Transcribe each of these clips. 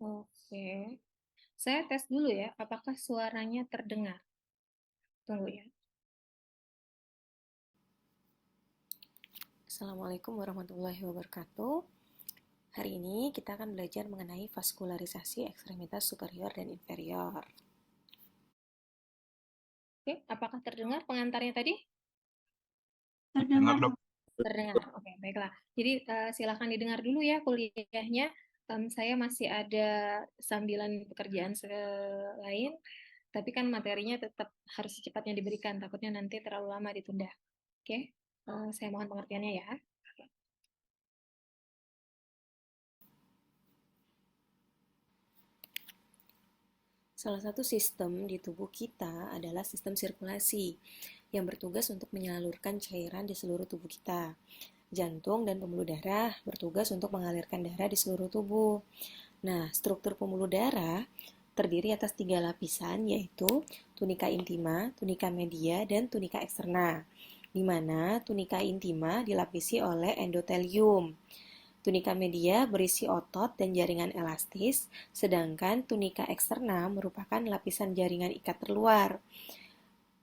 Oke. Saya tes dulu ya, apakah suaranya terdengar? Tunggu ya. Assalamualaikum warahmatullahi wabarakatuh. Hari ini kita akan belajar mengenai vaskularisasi ekstremitas superior dan inferior. Oke, apakah terdengar pengantarnya tadi? Terdengar, Dok. Terdengar. Oke, baiklah. Jadi silakan didengar dulu ya kuliahnya. Saya masih ada sambilan pekerjaan lain, tapi kan materinya tetap harus secepatnya diberikan, takutnya nanti terlalu lama ditunda. Oke, saya mohon pengertiannya ya. Salah satu sistem di tubuh kita adalah sistem sirkulasi yang bertugas untuk menyalurkan cairan di seluruh tubuh kita. Jantung dan pembuluh darah bertugas untuk mengalirkan darah di seluruh tubuh. Nah, struktur pembuluh darah terdiri atas 3 lapisan, yaitu tunika intima, tunika media, dan tunika eksterna, di mana tunika intima dilapisi oleh endotelium. Tunika media berisi otot dan jaringan elastis, sedangkan tunika eksterna merupakan lapisan jaringan ikat terluar.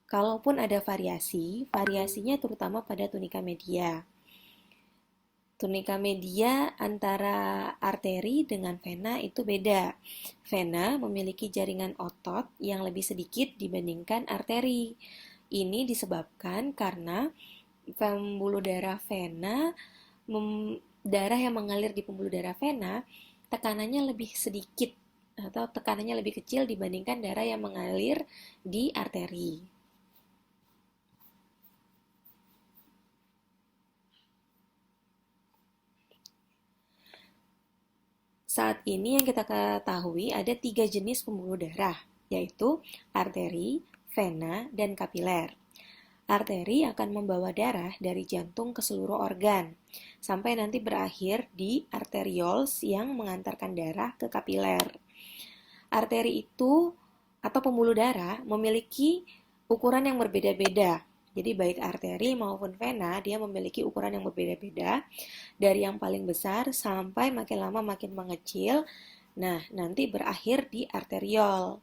Kalaupun ada variasinya terutama pada tunika media. Tunika media antara arteri dengan vena itu beda. Vena memiliki jaringan otot yang lebih sedikit dibandingkan arteri. Ini disebabkan karena pembuluh darah vena, darah yang mengalir di pembuluh darah vena, tekanannya lebih sedikit atau tekanannya lebih kecil dibandingkan darah yang mengalir di arteri. Saat ini yang kita ketahui ada 3 jenis pembuluh darah, yaitu arteri, vena, dan kapiler. Arteri akan membawa darah dari jantung ke seluruh organ, sampai nanti berakhir di arterioles yang mengantarkan darah ke kapiler. Arteri itu atau pembuluh darah memiliki ukuran yang berbeda-beda. Jadi baik arteri maupun vena dia memiliki ukuran yang berbeda-beda dari yang paling besar sampai makin lama makin mengecil. Nah, nanti berakhir di arteriol.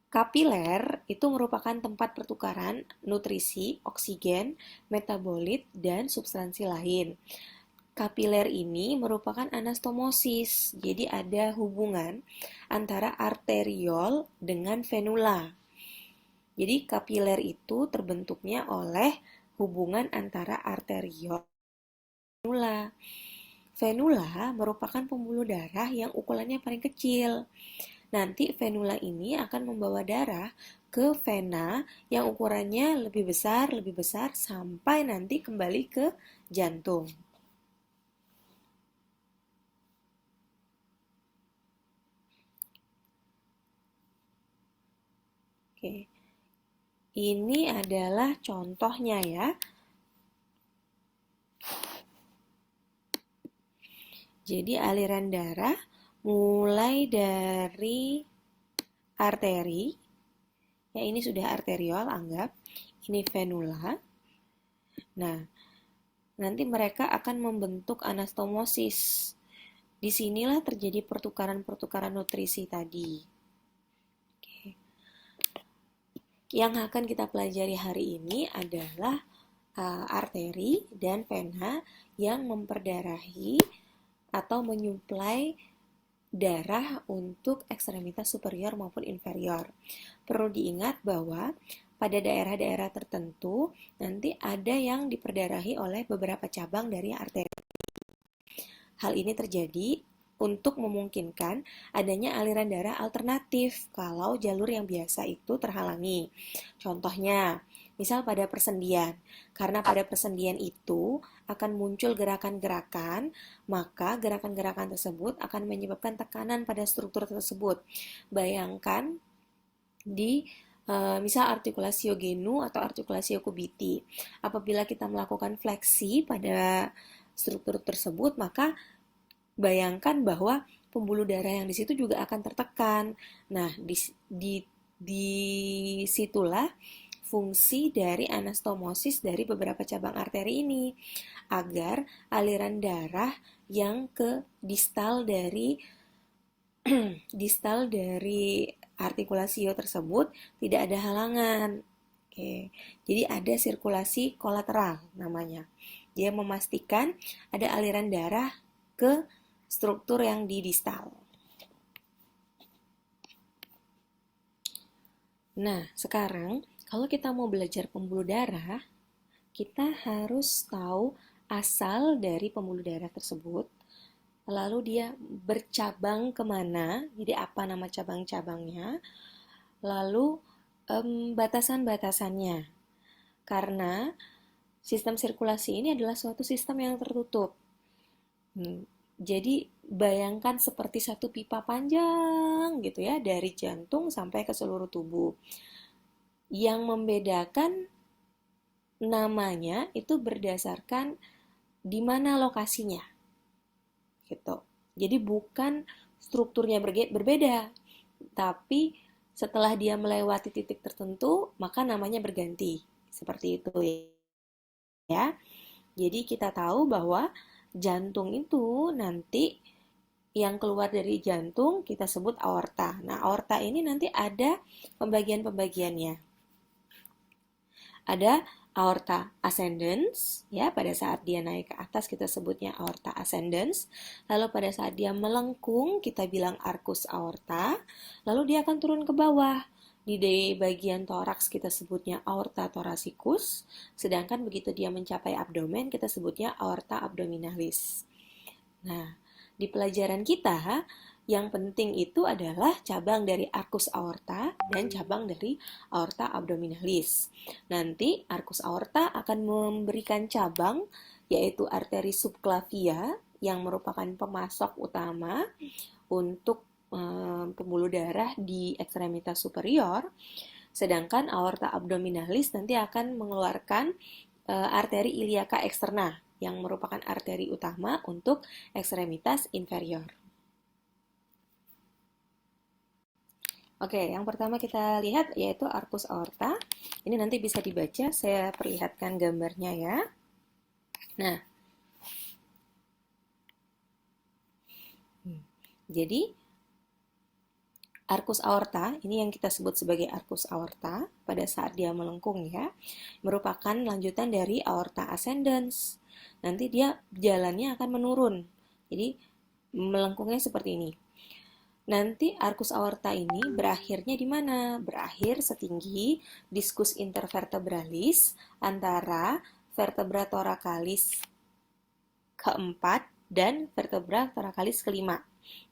Kapiler itu merupakan tempat pertukaran nutrisi, oksigen, metabolit, dan substansi lain. Kapiler ini merupakan anastomosis, jadi ada hubungan antara arteriol dengan venula. Jadi kapiler itu terbentuknya oleh hubungan antara arteriol dan venula. Venula merupakan pembuluh darah yang ukurannya paling kecil. Nanti venula ini akan membawa darah ke vena yang ukurannya lebih besar sampai nanti kembali ke jantung. Oke. Ini adalah contohnya ya. Jadi aliran darah mulai dari arteri, ya ini sudah arteriol anggap, ini venula. Nah, nanti mereka akan membentuk anastomosis. Disinilah terjadi pertukaran-pertukaran nutrisi tadi. Oke. Yang akan kita pelajari hari ini adalah arteri dan vena yang memperdarahi atau menyuplai darah untuk ekstremitas superior maupun inferior. Perlu diingat bahwa pada daerah-daerah tertentu nanti ada yang diperdarahi oleh beberapa cabang dari arteri. Hal ini terjadi untuk memungkinkan adanya aliran darah alternatif kalau jalur yang biasa itu terhalangi. Contohnya, misal pada persendian. Karena pada persendian itu akan muncul gerakan-gerakan, maka gerakan-gerakan tersebut akan menyebabkan tekanan pada struktur tersebut. Bayangkan di misal artikulasio genu atau artikulasio cubiti. Apabila kita melakukan fleksi pada struktur tersebut, maka bayangkan bahwa pembuluh darah yang di situ juga akan tertekan. Nah, di situlah fungsi dari anastomosis dari beberapa cabang arteri ini agar aliran darah yang ke distal dari artikulasio tersebut tidak ada halangan. Oke, jadi ada sirkulasi kolateral namanya. Dia memastikan ada aliran darah ke struktur yang di distal. Nah, sekarang kalau kita mau belajar pembuluh darah, kita harus tahu asal dari pembuluh darah tersebut, lalu dia bercabang kemana, jadi apa nama cabang-cabangnya, lalu batasan-batasannya. Karena sistem sirkulasi ini adalah suatu sistem yang tertutup. Jadi bayangkan seperti satu pipa panjang gitu ya, dari jantung sampai ke seluruh tubuh. Yang membedakan namanya itu berdasarkan di mana lokasinya. Gitu. Jadi bukan strukturnya berbeda, tapi setelah dia melewati titik tertentu, maka namanya berganti. Seperti itu ya. Jadi kita tahu bahwa jantung itu nanti yang keluar dari jantung kita sebut aorta. Nah, aorta ini nanti ada pembagian-pembagiannya. Ada aorta ascendens, ya, pada saat dia naik ke atas kita sebutnya aorta ascendens. Lalu pada saat dia melengkung kita bilang arcus aorta. Lalu dia akan turun ke bawah. Di bagian toraks kita sebutnya aorta thoracicus, sedangkan begitu dia mencapai abdomen kita sebutnya aorta abdominalis. Nah, di pelajaran kita yang penting itu adalah cabang dari arcus aorta dan cabang dari aorta abdominalis. Nanti arcus aorta akan memberikan cabang yaitu arteri subclavia yang merupakan pemasok utama untuk pembuluh darah di ekstremitas superior, sedangkan aorta abdominalis nanti akan mengeluarkan arteri iliaca externa yang merupakan arteri utama untuk ekstremitas inferior. Oke, yang pertama kita lihat yaitu arcus aorta. Ini nanti bisa dibaca, saya perlihatkan gambarnya ya. Nah, jadi arcus aorta, ini yang kita sebut sebagai arcus aorta pada saat dia melengkung ya, merupakan lanjutan dari aorta ascendens. Nanti dia jalannya akan menurun. Jadi melengkungnya seperti ini. Nanti arcus aorta ini berakhirnya di mana? Berakhir setinggi diskus intervertebralis antara vertebra thoracalis keempat dan vertebra thoracalis kelima.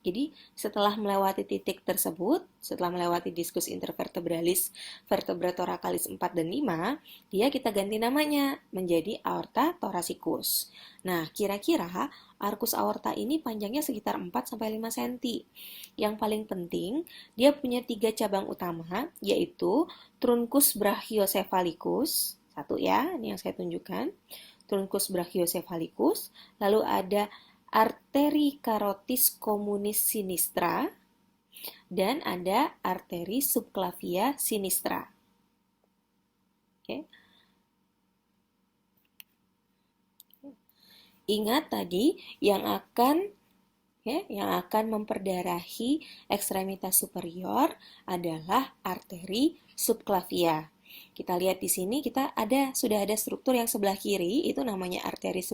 Jadi setelah melewati titik tersebut, setelah melewati diskus intervertebralis vertebra thoracalis 4 dan 5, dia kita ganti namanya menjadi aorta thoracicus. Nah, kira-kira arcus aorta ini panjangnya sekitar 4 sampai 5 cm. Yang paling penting, dia punya 3 cabang utama, yaitu truncus brachiocephalicus. Satu ya, ini yang saya tunjukkan. Truncus brachiocephalicus, lalu ada arteri carotis communis sinistra, dan ada arteri subclavia sinistra. Oke. Ingat tadi yang akan memperdarahi ekstremitas superior adalah arteri subclavia. Kita lihat di sini sudah ada struktur yang sebelah kiri, itu namanya arteri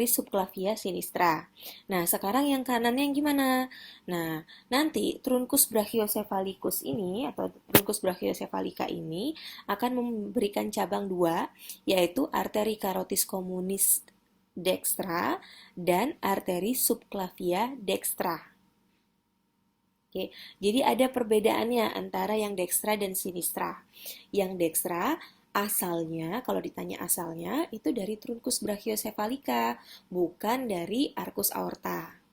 subclavia sinistra. Nah, sekarang yang kanannya yang gimana? Nah, nanti truncus brachiocephalicus ini atau truncus brachiocephalica ini akan memberikan cabang 2, yaitu arteri carotis communis dextra dan arteri subclavia dextra. Oke, jadi ada perbedaannya antara yang dextra dan sinistra. Yang dextra asalnya, kalau ditanya asalnya, itu dari truncus brachiocephalica, bukan dari arcus aorta.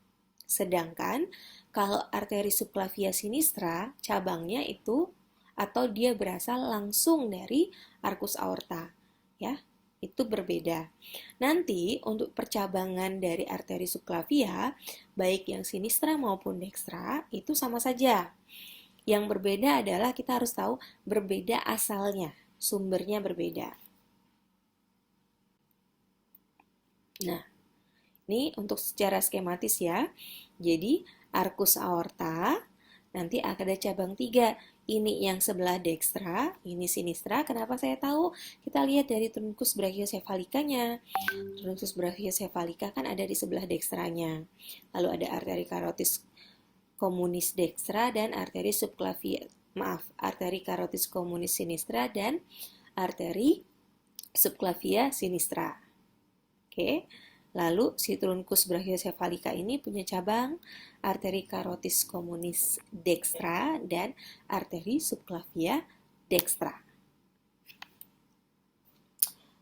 Sedangkan kalau arteri subclavia sinistra, cabangnya itu atau dia berasal langsung dari arcus aorta, ya. Itu berbeda. Nanti untuk percabangan dari arteri subclavia, baik yang sinistra maupun dextra, itu sama saja. Yang berbeda adalah kita harus tahu berbeda asalnya, sumbernya berbeda. Nah, ini untuk secara skematis ya. Jadi, arkus aorta nanti ada cabang 3. Ini yang sebelah dekstra, ini sinistra. Kenapa saya tahu? Kita lihat dari trunkus brachiocephalicanya. Trunkus brachiocephalica kan ada di sebelah dekstranya. Lalu ada arteri carotis communis dekstra dan arteri subclavia. Arteri carotis communis sinistra dan arteri subclavia sinistra. Oke. Lalu si trunkus brachiocephalica ini punya cabang arteri carotis communis dextra dan arteri subclavia dextra.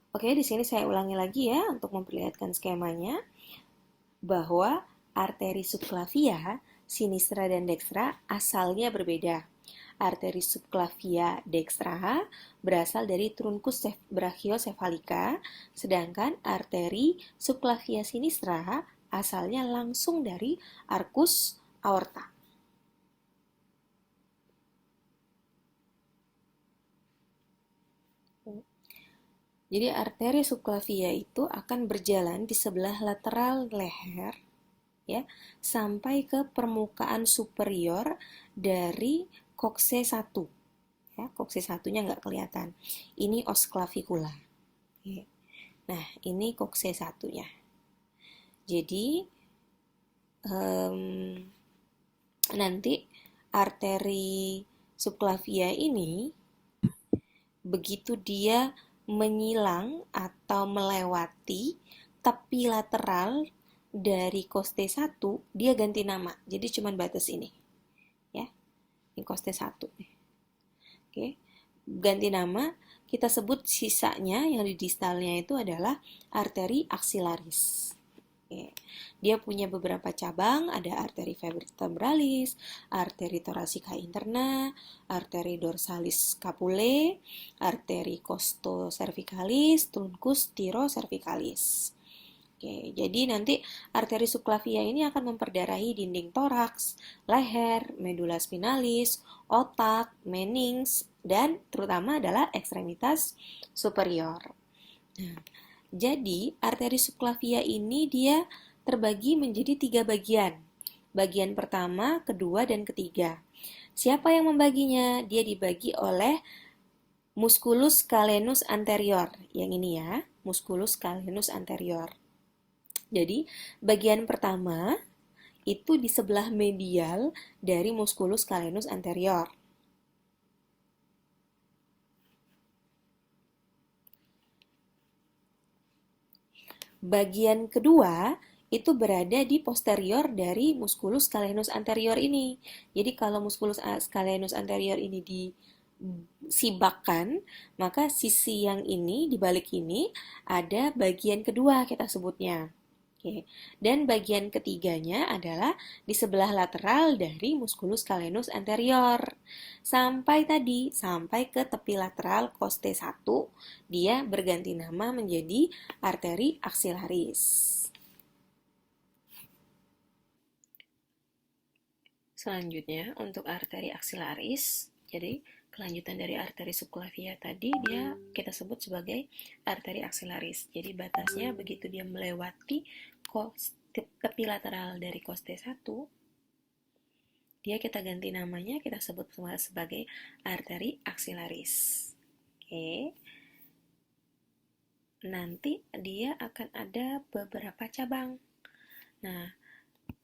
Oke, di sini saya ulangi lagi ya untuk memperlihatkan skemanya bahwa arteri subclavia sinistra dan dextra asalnya berbeda. Arteri subclavia dextra berasal dari trunkus brachiocephalica, sedangkan arteri subclavia sinistra asalnya langsung dari arkus aorta. Jadi arteri subclavia itu akan berjalan di sebelah lateral leher ya, sampai ke permukaan superior dari kokse 1. Ya, kokse 1-nya nggak kelihatan. Ini os clavicula. Nah, ini kokse 1-nya. Jadi, nanti arteri subclavia ini, begitu dia menyilang atau melewati tepi lateral dari koste 1, dia ganti nama. Jadi cuma batas ini. Ya. Ini koste 1. Oke. Ganti nama, kita sebut sisanya yang di distalnya itu adalah arteri axillaris. Oke. Dia punya beberapa cabang, ada arteri vertebralis, arteri thoracea interna, arteri dorsalis scapulae, arteri costocervicalis, trunkus thyrocervicalis. Oke, jadi nanti arteri subclavia ini akan memperdarahi dinding toraks, leher, medula spinalis, otak, menings, dan terutama adalah ekstremitas superior. Nah, jadi arteri subclavia ini dia terbagi menjadi 3 bagian. Bagian pertama, kedua, dan ketiga. Siapa yang membaginya? Dia dibagi oleh musculus calenus anterior. Yang ini ya, musculus calenus anterior. Jadi, bagian pertama itu di sebelah medial dari musculus calenus anterior. Bagian kedua itu berada di posterior dari musculus calenus anterior ini. Jadi kalau musculus calenus anterior ini disibakkan, maka sisi yang ini, di balik ini, ada bagian kedua kita sebutnya. Oke. Dan bagian ketiganya adalah di sebelah lateral dari musculus calenus anterior. Sampai ke tepi lateral koste 1, dia berganti nama menjadi arteri axillaris. Selanjutnya, untuk arteri axillaris, jadi kelanjutan dari arteri subclavia tadi dia kita sebut sebagai arteri axillaris. Jadi batasnya begitu dia melewati tepi lateral dari koste 1, dia kita ganti namanya, kita sebut sebagai arteri axillaris. Oke. Nanti dia akan ada beberapa cabang. Nah,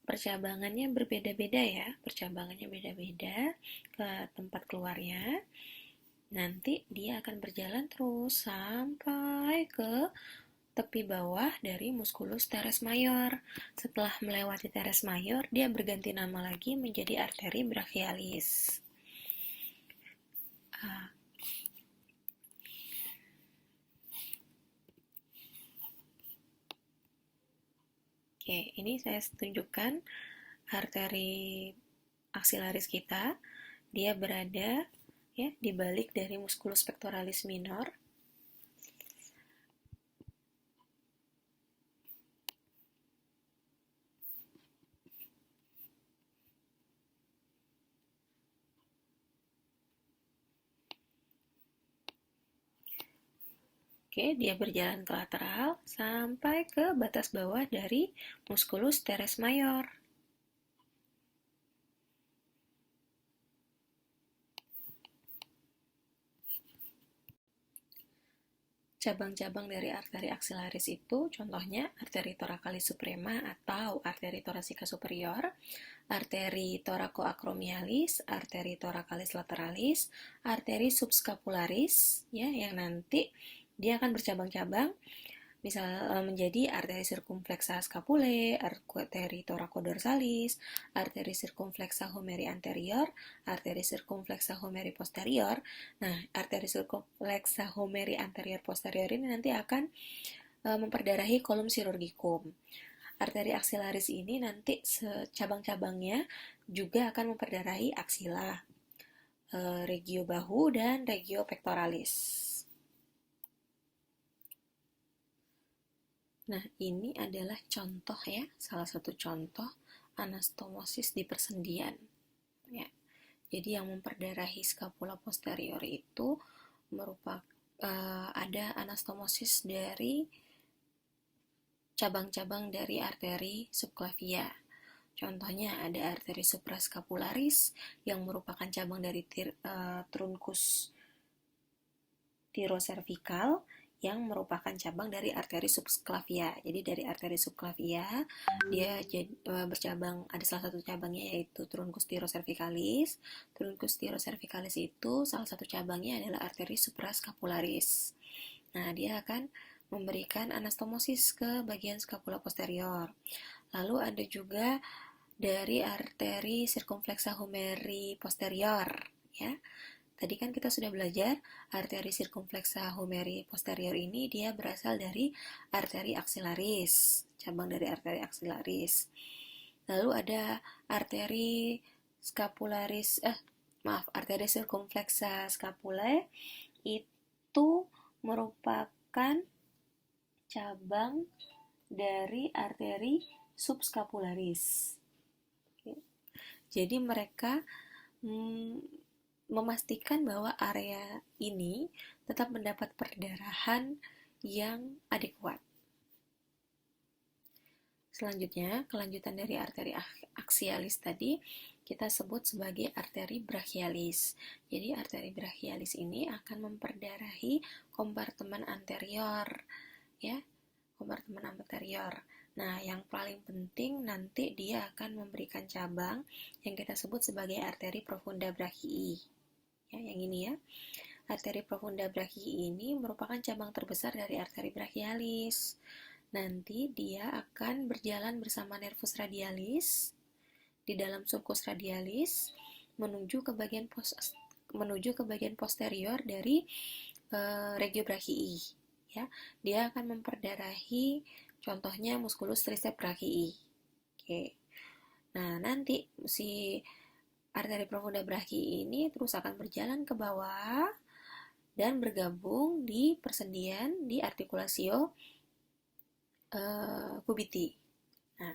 percabangannya berbeda-beda ya, percabangannya beda-beda ke tempat keluarnya. Nanti dia akan berjalan terus sampai ke tepi bawah dari musculus teres mayor. Setelah melewati teres mayor, dia berganti nama lagi menjadi arteri brachialis. Oke, ini saya tunjukkan arteri axillaris kita. Dia berada ya di balik dari musculus pectoralis minor. Oke, dia berjalan ke lateral sampai ke batas bawah dari musculus teres mayor. Cabang-cabang dari arteri aksilaris itu contohnya arteri thoracalis suprema atau arteri thoracika superior, arteri thoracoacromialis, arteri thoracalis lateralis, arteri subscapularis ya yang nanti dia akan bercabang-cabang misal menjadi arteri circumflexa scapulae, arteri thoracoldorsalis, arteri circumflexa humeri anterior, arteri circumflexa humeri posterior. Nah, arteri circumflexa humeri anterior posterior ini nanti akan memperdarahi kolum chirurgicum. Arteri aksilaris ini nanti cabang-cabangnya juga akan memperdarahi aksila, regio bahu dan regio pectoralis. Nah, ini adalah contoh ya, salah satu contoh anastomosis di persendian. Ya. Jadi yang memperdarahi scapula posterior itu merupakan ada anastomosis dari cabang-cabang dari arteri subclavia. Contohnya ada arteri suprascapularis yang merupakan cabang dari truncus tirocervical yang merupakan cabang dari arteri subclavia. Jadi dari arteri subclavia dia bercabang, ada salah satu cabangnya yaitu truncus tirocervicalis. Truncus tirocervicalis itu salah satu cabangnya adalah arteri suprascapularis. Nah, dia akan memberikan anastomosis ke bagian scapula posterior. Lalu ada juga dari arteri circumflexa humeri posterior ya. Tadi kan kita sudah belajar arteri circumflexa humeri posterior ini dia berasal dari arteri aksilaris, cabang dari arteri aksilaris. Lalu ada arteri scapularis, arteri circumflexa scapulae itu merupakan cabang dari arteri subscapularis. Jadi mereka memastikan bahwa area ini tetap mendapat perdarahan yang adekuat. Selanjutnya, kelanjutan dari arteri aksialis tadi kita sebut sebagai arteri brachialis. Jadi arteri brachialis ini akan memperdarahi kompartemen anterior, ya, kompartemen anterior. Nah, yang paling penting nanti dia akan memberikan cabang yang kita sebut sebagai arteri profunda brachii. Ya, yang ini ya. Arteri profunda brachii ini merupakan cabang terbesar dari arteri brachialis. Nanti dia akan berjalan bersama nervus radialis di dalam sulcus radialis menuju ke bagian posterior dari regio brachii. Ya, dia akan memperdarahi contohnya musculus triceps brachii. Oke. Nah, nanti si arteri profunda brachii ini terus akan berjalan ke bawah dan bergabung di persendian di artikulasio cubiti. Nah,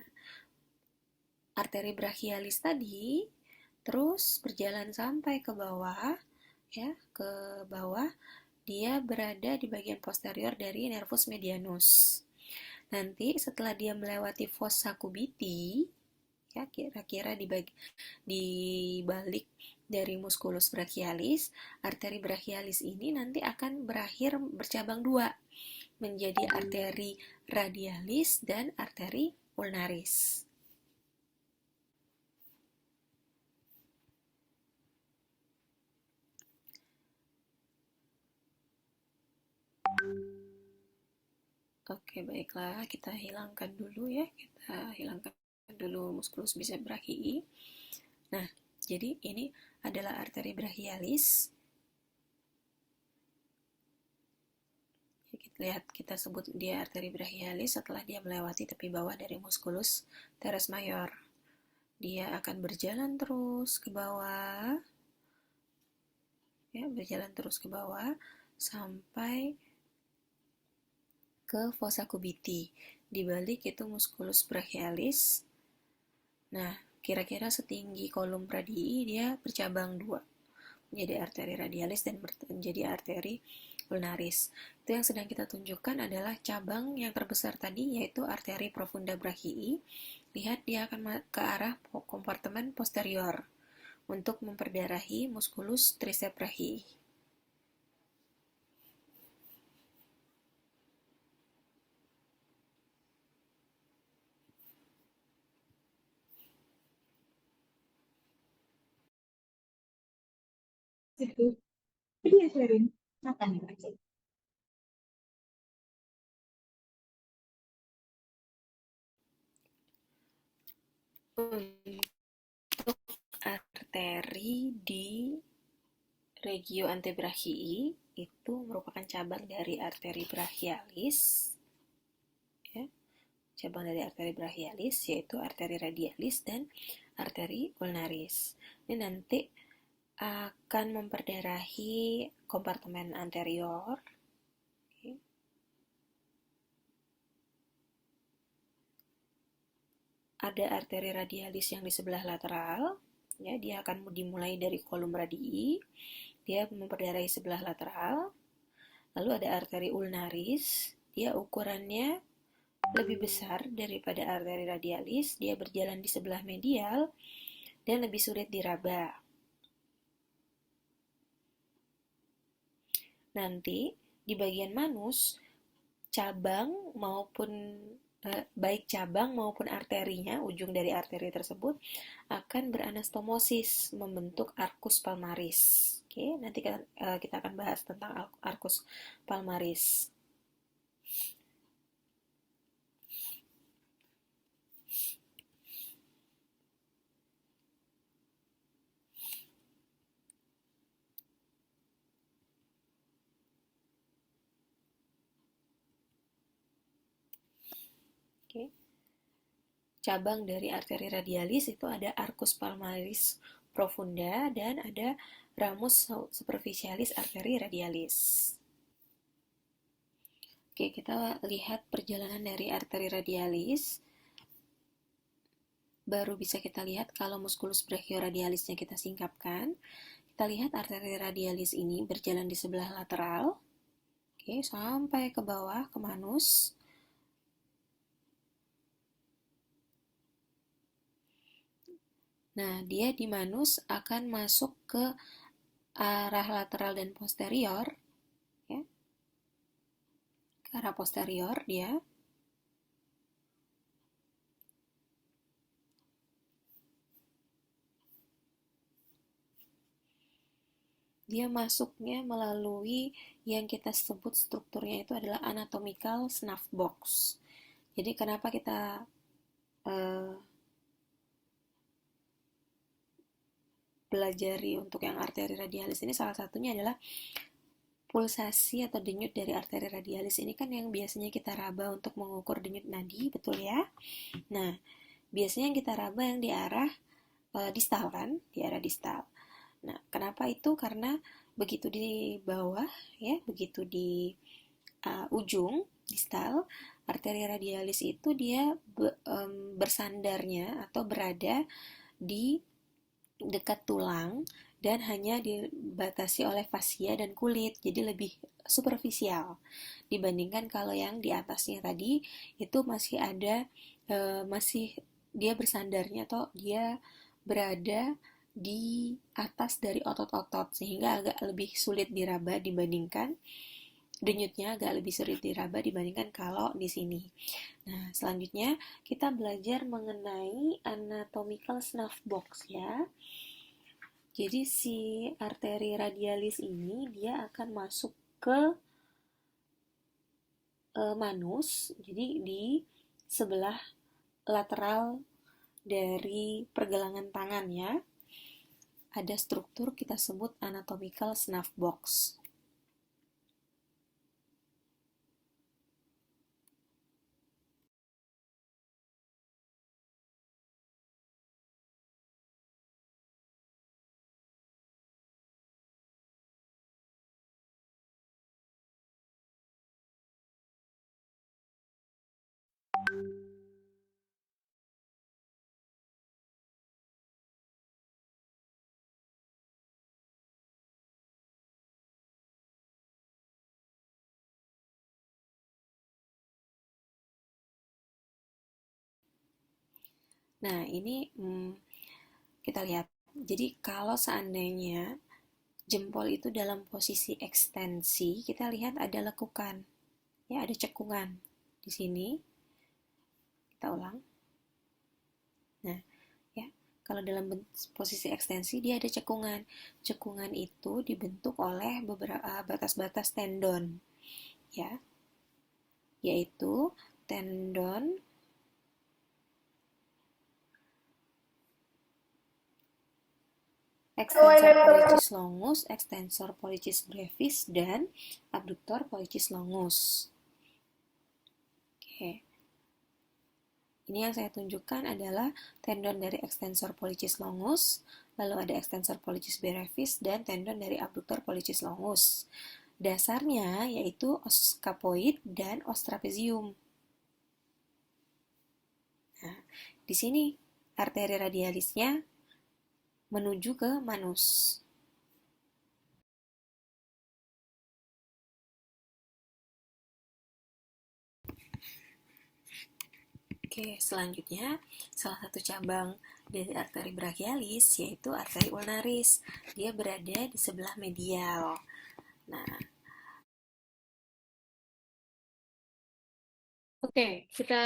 arteri brachialis tadi terus berjalan sampai ke bawah, ya, ke bawah. Dia berada di bagian posterior dari nervus medianus. Nanti setelah dia melewati fossa cubiti, ya, kira-kira di balik dari musculus brachialis, arteri brachialis ini nanti akan berakhir bercabang dua menjadi arteri radialis dan arteri ulnaris. Oke, baiklah, kita hilangkan dulu ya. Kita hilangkan dulu musculus biceps brachii. Nah, jadi ini adalah arteri brachialis. Lihat, kita sebut dia arteri brachialis setelah dia melewati tepi bawah dari musculus teres mayor. Dia akan berjalan terus ke bawah, ya, berjalan terus ke bawah sampai ke fossa cubiti. Di balik itu musculus brachialis. Nah, kira-kira setinggi kolum pradii dia bercabang dua menjadi arteri radialis dan menjadi arteri ulnaris. Itu yang sedang kita tunjukkan adalah cabang yang terbesar tadi, yaitu arteri profunda brachii. Lihat, dia akan ke arah kompartemen posterior untuk memperdarahi musculus triceps brachii. Situ. Dia sharing. Makan ya, Kak. Untuk arteri di regio antebrachii itu merupakan cabang dari arteri brachialis, ya, cabang dari arteri brachialis yaitu arteri radialis dan arteri ulnaris. Ini nanti akan memperdarahi kompartemen anterior. Ada arteri radialis yang di sebelah lateral, ya, dia akan dimulai dari kolum radii, dia memperdarahi sebelah lateral. Lalu ada arteri ulnaris, dia ukurannya lebih besar daripada arteri radialis, dia berjalan di sebelah medial dan lebih sulit diraba. Nanti di bagian manus, cabang maupun baik cabang maupun arterinya, ujung dari arteri tersebut akan beranastomosis membentuk arcus palmaris. Oke, nanti kita akan bahas tentang arcus palmaris. Oke. Cabang dari arteri radialis itu ada arcus palmaris profunda dan ada ramus superficialis arteri radialis. Oke, kita lihat perjalanan dari arteri radialis. Baru bisa kita lihat kalau musculus brachioradialisnya kita singkapkan. Kita lihat arteri radialis ini berjalan di sebelah lateral. Oke, sampai ke bawah, ke manus. Nah, dia di manus akan masuk ke arah lateral dan posterior, ya. Ke arah posterior dia. Dia masuknya melalui yang kita sebut strukturnya itu adalah anatomical snuff box. Jadi kenapa kita pelajari untuk yang arteri radialis ini, salah satunya adalah pulsasi atau denyut dari arteri radialis ini kan yang biasanya kita raba untuk mengukur denyut nadi, betul ya? Nah, biasanya yang kita raba yang di arah distal kan, di arah distal. Nah, kenapa itu? Karena begitu di bawah, ya, begitu di ujung distal, arteri radialis itu dia bersandarnya atau berada di dekat tulang dan hanya dibatasi oleh fasia dan kulit, jadi lebih superficial dibandingkan kalau yang di atasnya tadi itu masih ada masih dia bersandarnya atau dia berada di atas dari otot-otot sehingga agak lebih sulit diraba dibandingkan denyutnya agak lebih sulit diraba dibandingkan kalau di sini. Nah, selanjutnya kita belajar mengenai anatomical snuff box ya. Jadi si arteri radialis ini dia akan masuk ke manus, jadi di sebelah lateral dari pergelangan tangan ya. Ada struktur kita sebut anatomical snuff box. Nah, ini kita lihat. Jadi kalau seandainya jempol itu dalam posisi ekstensi, kita lihat ada lekukan, ya ada cekungan di sini. Kita ulang. Nah, ya kalau dalam posisi ekstensi dia ada cekungan. Cekungan itu dibentuk oleh beberapa batas-batas tendon, ya, yaitu tendon extensor pollicis longus, extensor pollicis brevis, dan abductor pollicis longus. Oke. Ini yang saya tunjukkan adalah tendon dari extensor pollicis longus, lalu ada extensor pollicis brevis, dan tendon dari abductor pollicis longus. Dasarnya yaitu os scapoid dan os trapezium. Nah, di sini arteri radialisnya menuju ke manus. Oke, selanjutnya salah satu cabang dari arteri brachialis yaitu arteri ulnaris. Dia berada di sebelah medial. Nah, Oke, kita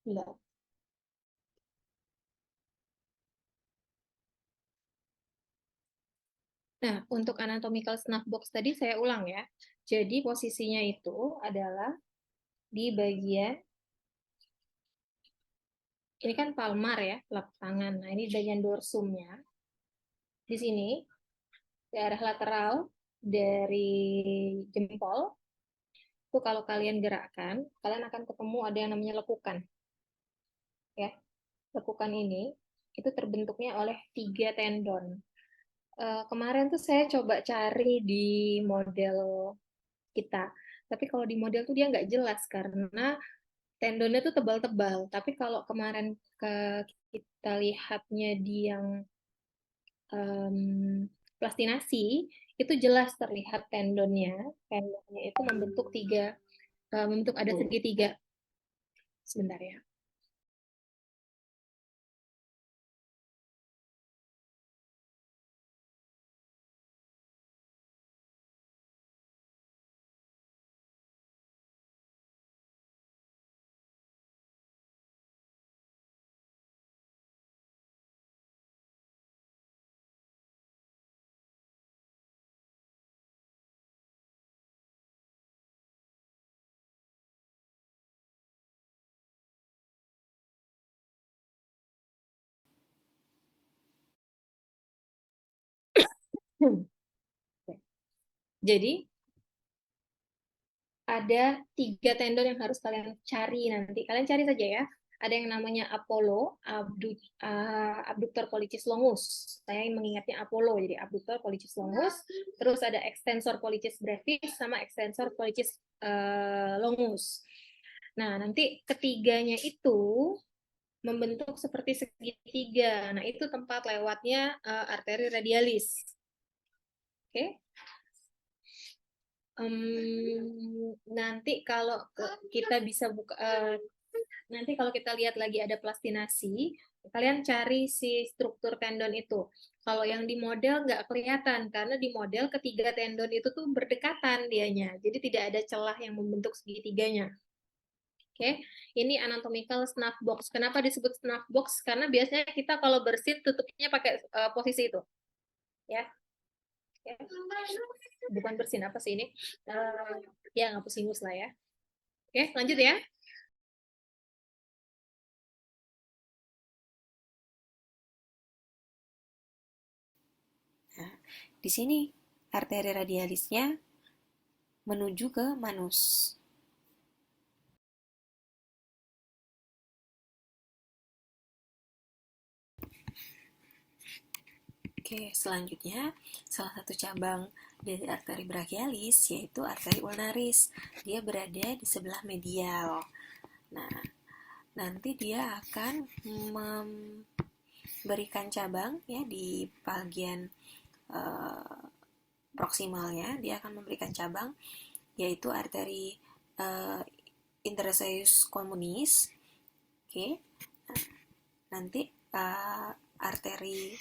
Bentar. Nah, untuk anatomical snuff box tadi saya ulang ya. Jadi posisinya itu adalah di bagian ini kan palmar ya, telapak tangan. Nah, ini bagian dorsumnya. Di sini daerah lateral dari jempol itu kalau kalian gerakkan, kalian akan ketemu ada yang namanya lekukan. Ya, lekukan ini itu terbentuknya oleh 3 tendon. Kemarin tuh saya coba cari di model kita, tapi kalau di model tuh dia nggak jelas karena tendonnya tuh tebal-tebal. Tapi kalau kemarin kita lihatnya di yang plastinasi, itu jelas terlihat tendonnya. Tendonnya itu membentuk ada segitiga. Sebentar ya. Jadi ada 3 tendon yang harus kalian cari nanti. Kalian cari saja ya. Ada yang namanya Apollo, abductor pollicis longus. Saya mengingatnya Apollo, jadi abductor pollicis longus. Terus ada extensor pollicis brevis sama extensor pollicis longus. Nah, nanti ketiganya itu membentuk seperti segitiga. Nah, itu tempat lewatnya arteri radialis. Oke. Nanti kalau kita bisa buka, nanti kalau kita lihat lagi ada plastinasi, kalian cari si struktur tendon itu. Kalau yang di model nggak kelihatan, karena di model ketiga tendon itu tuh berdekatan dianya, jadi tidak ada celah yang membentuk segitiganya. Oke, ini anatomical snuff box. Kenapa disebut snuff box? Karena biasanya kita kalau bersin tutupnya pakai posisi itu, ya. Ya. Bukan bersin apa sih ini? Ya ngapus sinus lah ya. Oke, lanjut ya. nah, di sini arteri radialisnya menuju ke manus. Oke, selanjutnya salah satu cabang dari arteri brachialis yaitu arteri ulnaris. Dia berada di sebelah medial. Nah, nanti dia akan memberikan cabang ya di bagian proksimalnya. Dia akan memberikan cabang yaitu arteri interosseius communis. Oke. nanti arteri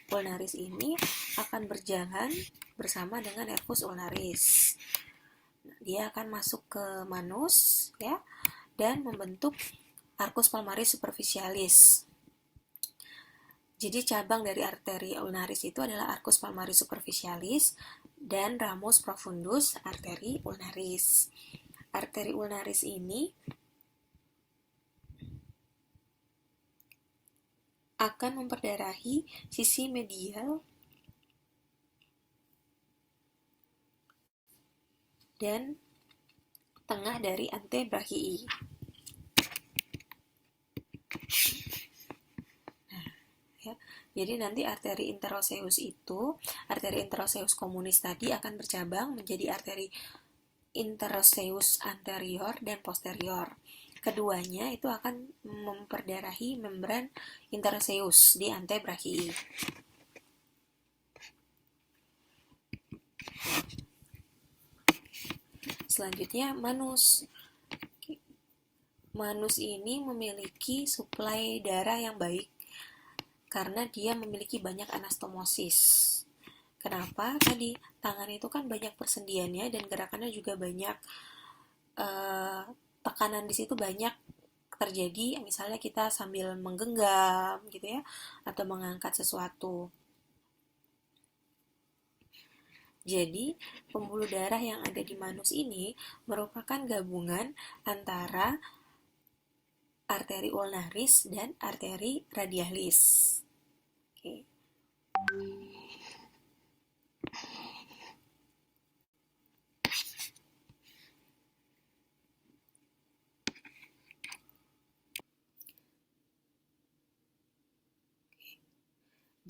ulnaris ini akan berjalan bersama dengan nervus ulnaris. Dia akan masuk ke manus ya dan membentuk arcus palmaris superficialis. Jadi cabang dari arteri ulnaris itu adalah arcus palmaris superficialis dan ramus profundus arteri ulnaris. Arteri ulnaris ini akan memperdarahi sisi medial dan tengah dari antebrachii. Ya, jadi nanti arteri interoseus itu, arteri interoseus communis tadi akan bercabang menjadi arteri interoseus anterior dan posterior. Keduanya itu akan memperdarahi membran interoseus di antebrachii. Selanjutnya manus. Manus ini memiliki suplai darah yang baik karena dia memiliki banyak anastomosis. Kenapa? Tadi tangan itu kan banyak persendiannya dan gerakannya juga banyak, tekanan di situ banyak terjadi, misalnya kita sambil menggenggam gitu ya, atau mengangkat sesuatu. Jadi, pembuluh darah yang ada di manus ini merupakan gabungan antara arteri ulnaris dan arteri radialis. Oke.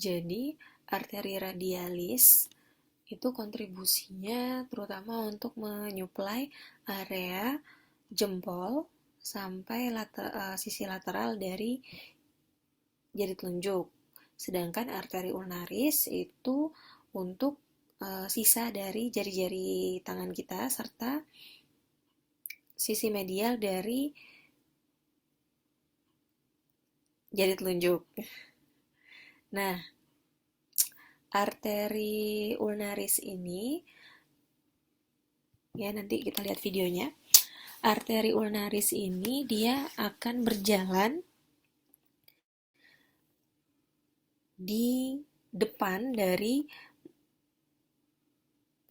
Jadi, arteri radialis itu kontribusinya terutama untuk menyuplai area jempol sampai sisi lateral dari jari telunjuk. Sedangkan arteri ulnaris itu untuk sisa dari jari-jari tangan kita serta sisi medial dari jari telunjuk. Nah, arteri ulnaris ini, ya nanti kita lihat videonya. Arteri ulnaris ini dia akan berjalan di depan dari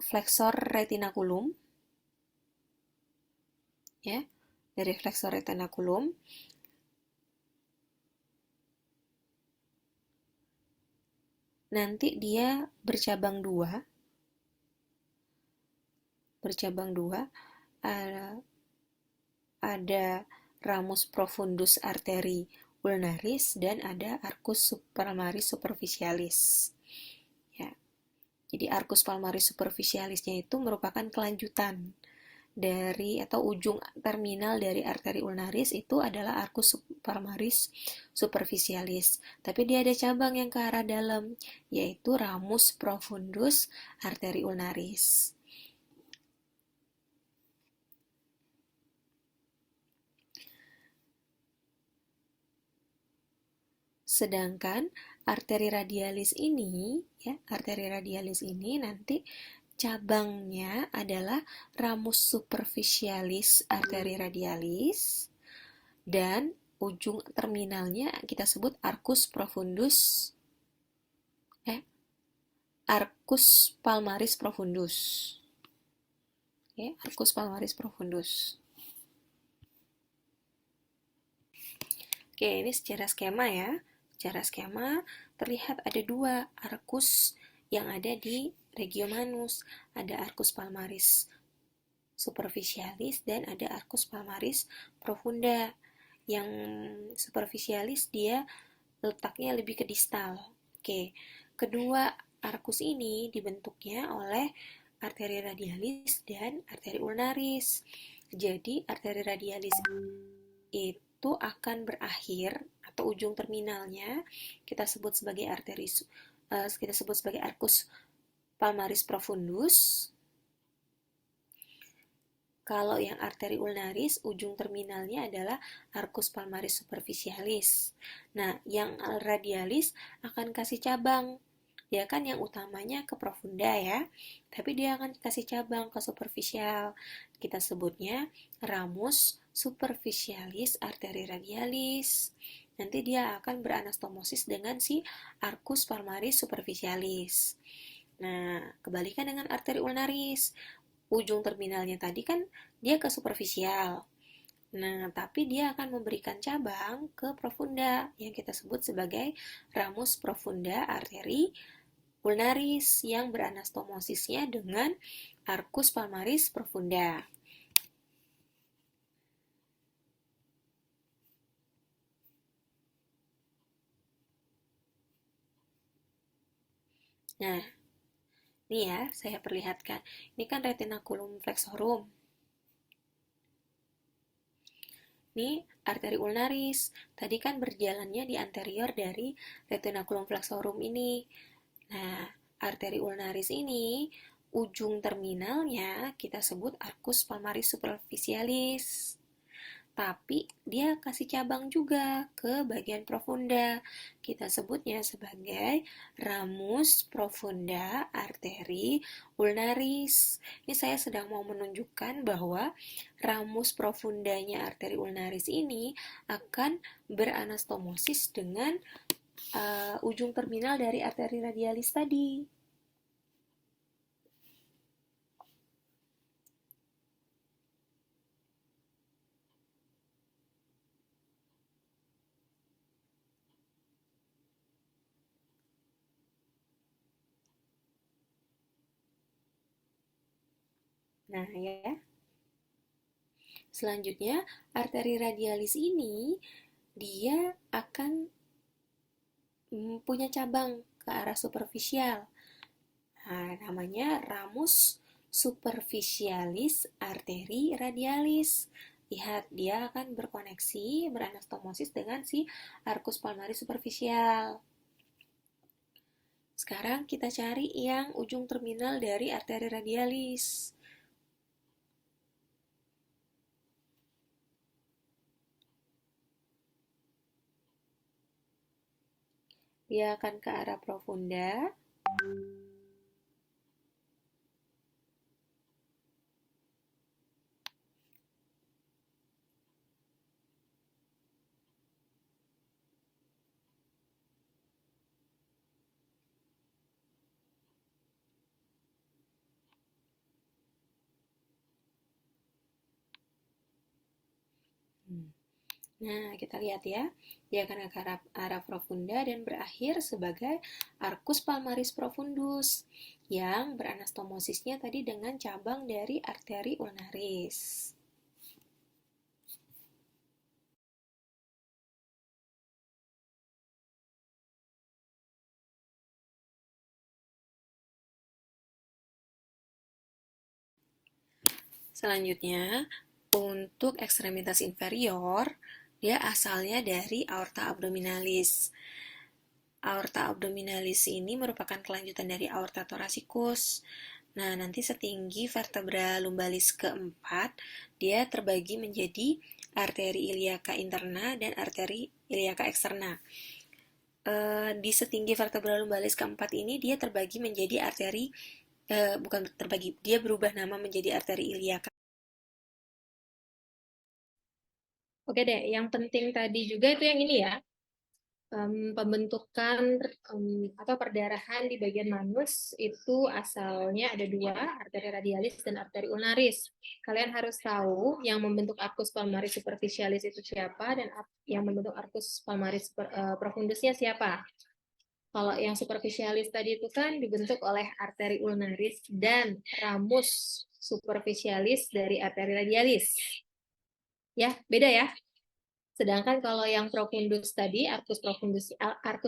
flexor retinaculum, ya, dari flexor retinaculum. Nanti dia bercabang dua, ada ramus profundus arteri ulnaris dan ada arcus palmaris superficialis. Ya. Jadi arcus palmaris superficialisnya itu merupakan kelanjutan dari atau ujung terminal dari arteri ulnaris itu adalah arcus palmaris superficialis. Tapi dia ada cabang yang ke arah dalam, yaitu ramus profundus arteri ulnaris. Sedangkan arteri radialis ini, ya, arteri radialis ini nanti cabangnya adalah ramus superficialis arteri radialis dan ujung terminalnya kita sebut arcus profundus, arcus palmaris profundus. Arcus palmaris profundus. Oke, ini secara skema ya. Secara skema terlihat ada dua arcus yang ada di regio manus. Ada arcus palmaris superficialis dan ada arcus palmaris profunda. Yang superficialis dia letaknya lebih ke distal. Oke, kedua arcus ini dibentuknya oleh arteri radialis dan arteri ulnaris. Jadi arteri radialis itu akan berakhir atau ujung terminalnya kita sebut sebagai arcus palmaris profundus. Kalau yang arteri ulnaris, ujung terminalnya adalah arcus palmaris superficialis. Nah, yang radialis akan kasih cabang. Dia kan yang utamanya ke profunda ya, tapi dia akan kasih cabang ke superficial. Kita sebutnya ramus superficialis arteri radialis. Nanti dia akan beranastomosis dengan si arcus palmaris superficialis. Nah, kebalikan dengan arteri ulnaris. Ujung terminalnya tadi kan dia ke superficial. Nah, tapi dia akan memberikan cabang ke profunda yang kita sebut sebagai ramus profunda arteri ulnaris yang beranastomosisnya dengan arcus palmaris profunda. Nah, ini ya, saya perlihatkan. Ini kan retinaculum flexorum. Ini arteri ulnaris. Tadi kan berjalannya di anterior dari retinaculum flexorum ini. Nah, arteri ulnaris ini ujung terminalnya kita sebut arcus palmaris superficialis. Tapi dia kasih cabang juga ke bagian profunda. Kita sebutnya sebagai ramus profunda arteri ulnaris. Ini saya sedang mau menunjukkan bahwa ramus profundanya arteri ulnaris ini akan beranastomosis dengan ujung terminal dari arteri radialis tadi. Nah ya, selanjutnya arteri radialis ini dia akan punya cabang ke arah superficial. Nah, namanya ramus superficialis arteri radialis. Lihat, dia akan berkoneksi, beranastomosis dengan si arcus palmaris superficial. Sekarang kita cari yang ujung terminal dari arteri radialis. Dia akan ke arah profunda. Nah, kita lihat ya. Dia akan ke arah profunda dan berakhir sebagai arcus palmaris profundus yang beranastomosisnya tadi dengan cabang dari arteri ulnaris. Selanjutnya, untuk ekstremitas inferior, dia asalnya dari aorta abdominalis. Aorta abdominalis ini merupakan kelanjutan dari aorta thoracicus. Nah, nanti setinggi vertebra lumbalis keempat, dia terbagi menjadi arteri iliaca interna dan arteri iliaca eksterna. Di setinggi vertebra lumbalis keempat ini, dia terbagi menjadi arteri, bukan terbagi, dia berubah nama menjadi arteri iliaca. Oke deh, yang penting tadi juga itu yang ini ya, pembentukan atau perdarahan di bagian manus itu asalnya ada dua, arteri radialis dan arteri ulnaris. Kalian harus tahu yang membentuk arcus palmaris superficialis itu siapa dan yang membentuk arcus palmaris profundusnya siapa. Kalau yang superficialis tadi itu kan dibentuk oleh arteri ulnaris dan ramus superficialis dari arteri radialis. Ya, beda ya. Sedangkan kalau yang profundus tadi, arcus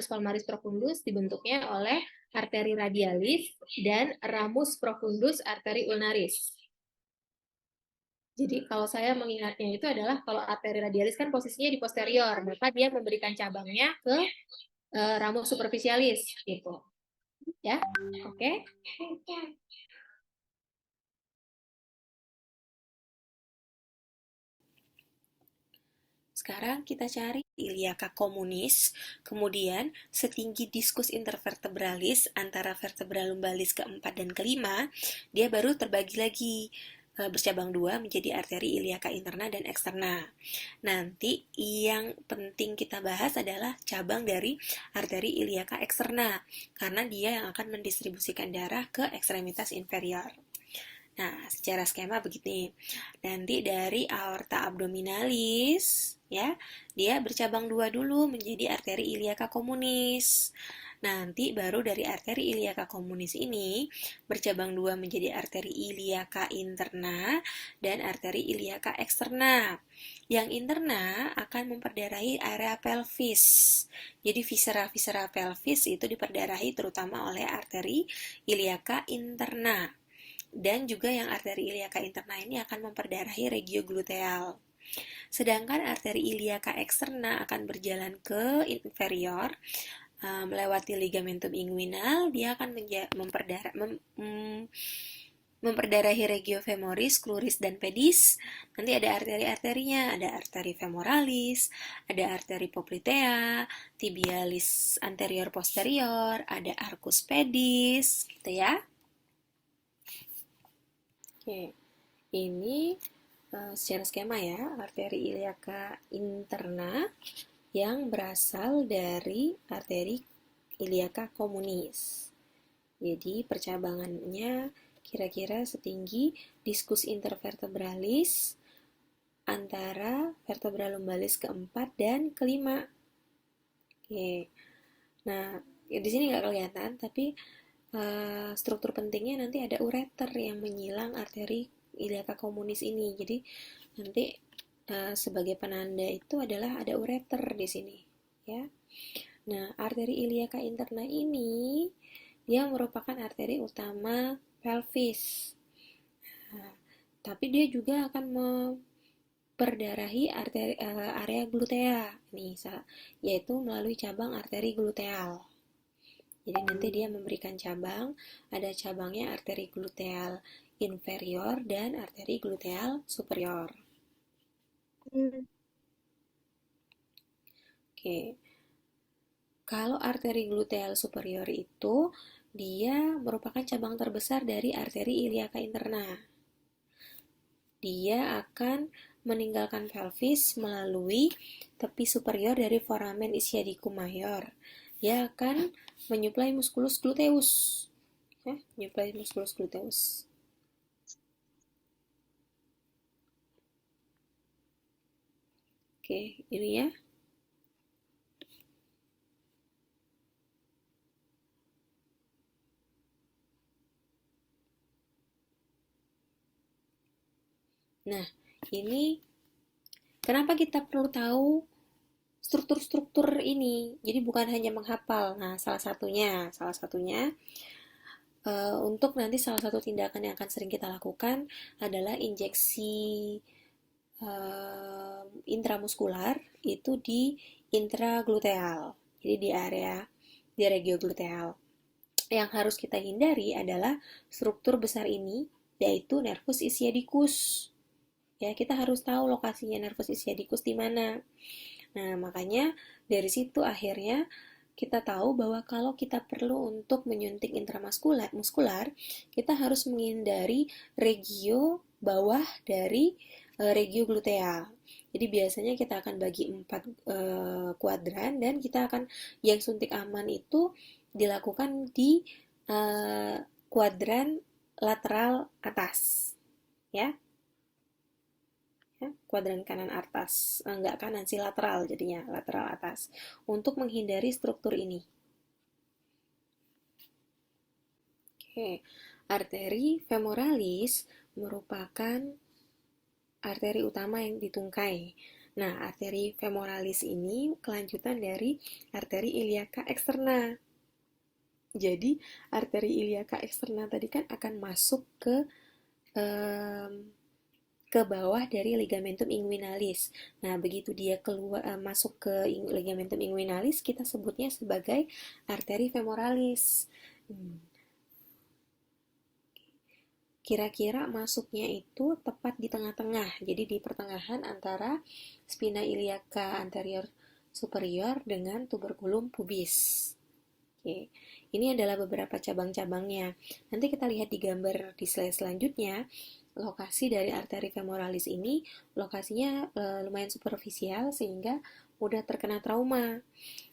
palmaris profundus dibentuknya oleh arteri radialis dan ramus profundus arteri ulnaris. Jadi kalau saya mengingatnya itu adalah kalau arteri radialis kan posisinya di posterior, maka dia memberikan cabangnya ke ramus superficialis gitu. Ya. Oke. Sekarang kita cari iliaka communis, kemudian setinggi diskus intervertebralis antara vertebra lumbalis keempat dan kelima, dia baru terbagi lagi bercabang dua menjadi arteri iliaka interna dan eksterna. Nanti yang penting kita bahas adalah cabang dari arteri iliaka eksterna, karena dia yang akan mendistribusikan darah ke ekstremitas inferior. Nah, secara skema begini. Nanti dari aorta abdominalis, ya, dia bercabang dua dulu menjadi arteri iliaka communis. Nanti baru dari arteri iliaka communis ini bercabang dua menjadi arteri iliaka interna dan arteri iliaka eksterna. Yang interna akan memperdarahi area pelvis. Jadi viscera-viscera pelvis itu diperdarahi terutama oleh arteri iliaka interna. Dan juga yang arteri iliaka interna ini akan memperdarahi regio gluteal. Sedangkan arteri iliaka eksterna akan berjalan ke inferior, melewati ligamentum inguinal, dia akan memperdarahi regio femoris, cruris, dan pedis. Nanti ada arteri-arterinya, ada arteri femoralis, ada arteri poplitea, tibialis anterior posterior, ada arcus pedis, gitu ya. Oke, ini secara skema ya, arteri iliaka interna yang berasal dari arteri iliaka communis. Jadi percabangannya kira-kira setinggi diskus intervertebralis antara vertebra lumbalis keempat dan kelima. Oke, nah di sini nggak kelihatan, tapi struktur pentingnya nanti ada ureter yang menyilang arteri iliaka communis ini. Jadi nanti sebagai penanda itu adalah ada ureter di sini, ya. Nah, arteri iliaka interna ini dia merupakan arteri utama pelvis. Nah, tapi dia juga akan memperdarahi arteri area glutea nih, yaitu melalui cabang arteri gluteal. Jadi nanti dia memberikan cabang, ada cabangnya arteri gluteal inferior dan arteri gluteal superior. Oke, kalau arteri gluteal superior itu dia merupakan cabang terbesar dari arteri iliaka interna. Dia akan meninggalkan pelvis melalui tepi superior dari foramen ischiadicum mayor. Dia akan menyuplai musculus gluteus. Ya, menyuplai musculus gluteus. Oke, ini ya. Nah, ini kenapa kita perlu tahu struktur-struktur ini? Jadi bukan hanya menghafal. Nah, salah satunya untuk nanti salah satu tindakan yang akan sering kita lakukan adalah injeksi intramuskular itu di intragluteal. Jadi di area di regio gluteal. Yang harus kita hindari adalah struktur besar ini, yaitu nervus ischiadicus. Ya, kita harus tahu lokasinya nervus ischiadicus di mana. Nah, makanya dari situ akhirnya kita tahu bahwa kalau kita perlu untuk menyuntik intramuskular, kita harus menghindari regio bawah dari regio gluteal. Jadi biasanya kita akan bagi 4 kuadran dan kita akan yang suntik aman itu dilakukan di kuadran lateral atas, ya. Kuadran kanan atas, enggak kanan sih, lateral jadinya, lateral atas, untuk menghindari struktur ini. Oke, arteri femoralis merupakan arteri utama yang ditungkai. Nah, arteri femoralis ini kelanjutan dari arteri iliaka eksterna. Jadi, arteri iliaka eksterna tadi kan akan masuk ke bawah dari ligamentum inguinalis. Nah, begitu dia masuk ke ligamentum inguinalis, kita sebutnya sebagai arteri femoralis. kira-kira masuknya itu tepat di tengah-tengah, jadi di pertengahan antara spina iliaca anterior superior dengan tuberculum pubis. Oke, ini adalah beberapa cabang-cabangnya. Nanti kita lihat di gambar di slide selanjutnya, lokasi dari arteri femoralis ini lokasinya lumayan superficial sehingga mudah terkena trauma.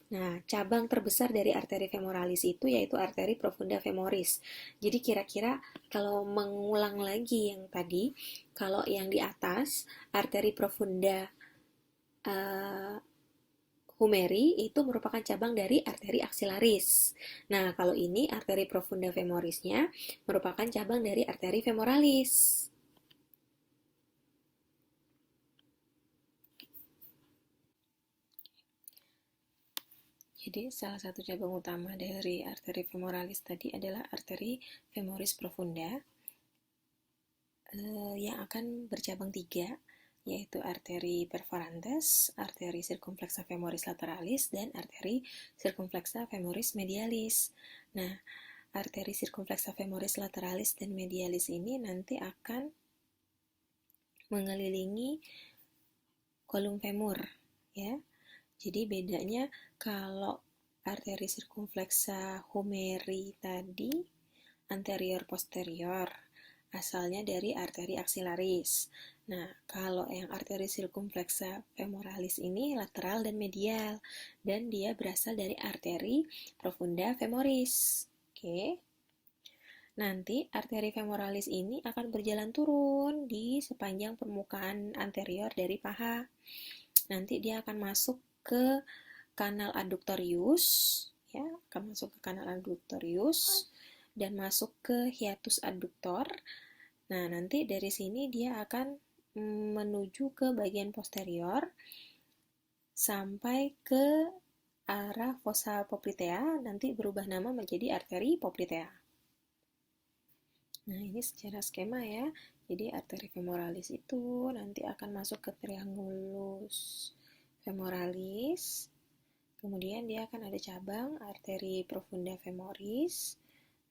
Nah, cabang terbesar dari arteri femoralis itu yaitu arteri profunda femoris. Jadi kira-kira kalau mengulang lagi yang tadi, kalau yang di atas arteri profunda humeri itu merupakan cabang dari arteri aksilaris. Nah, kalau ini arteri profunda femorisnya merupakan cabang dari arteri femoralis. Jadi, salah satu cabang utama dari arteri femoralis tadi adalah arteri femoris profunda yang akan bercabang 3, yaitu arteri perforantes, arteri circumflexa femoris lateralis, dan arteri circumflexa femoris medialis. Nah, arteri circumflexa femoris lateralis dan medialis ini nanti akan mengelilingi kolum femur, ya. Jadi bedanya kalau arteri circumflexa humeri tadi anterior posterior, asalnya dari arteri aksilaris. Nah, kalau yang arteri circumflexa femoralis ini lateral dan medial, dan dia berasal dari arteri profunda femoris. Oke. Nanti arteri femoralis ini akan berjalan turun di sepanjang permukaan anterior dari paha. Nanti dia akan masuk ke kanal adductorius, ya, akan masuk ke kanal adductorius dan masuk ke hiatus adduktor. Nah, nanti dari sini dia akan menuju ke bagian posterior sampai ke arah fossa poplitea, nanti berubah nama menjadi arteri poplitea. Nah, ini secara skema ya. Jadi arteri femoralis itu nanti akan masuk ke triangulus femoralis. Kemudian dia akan ada cabang arteri profunda femoris.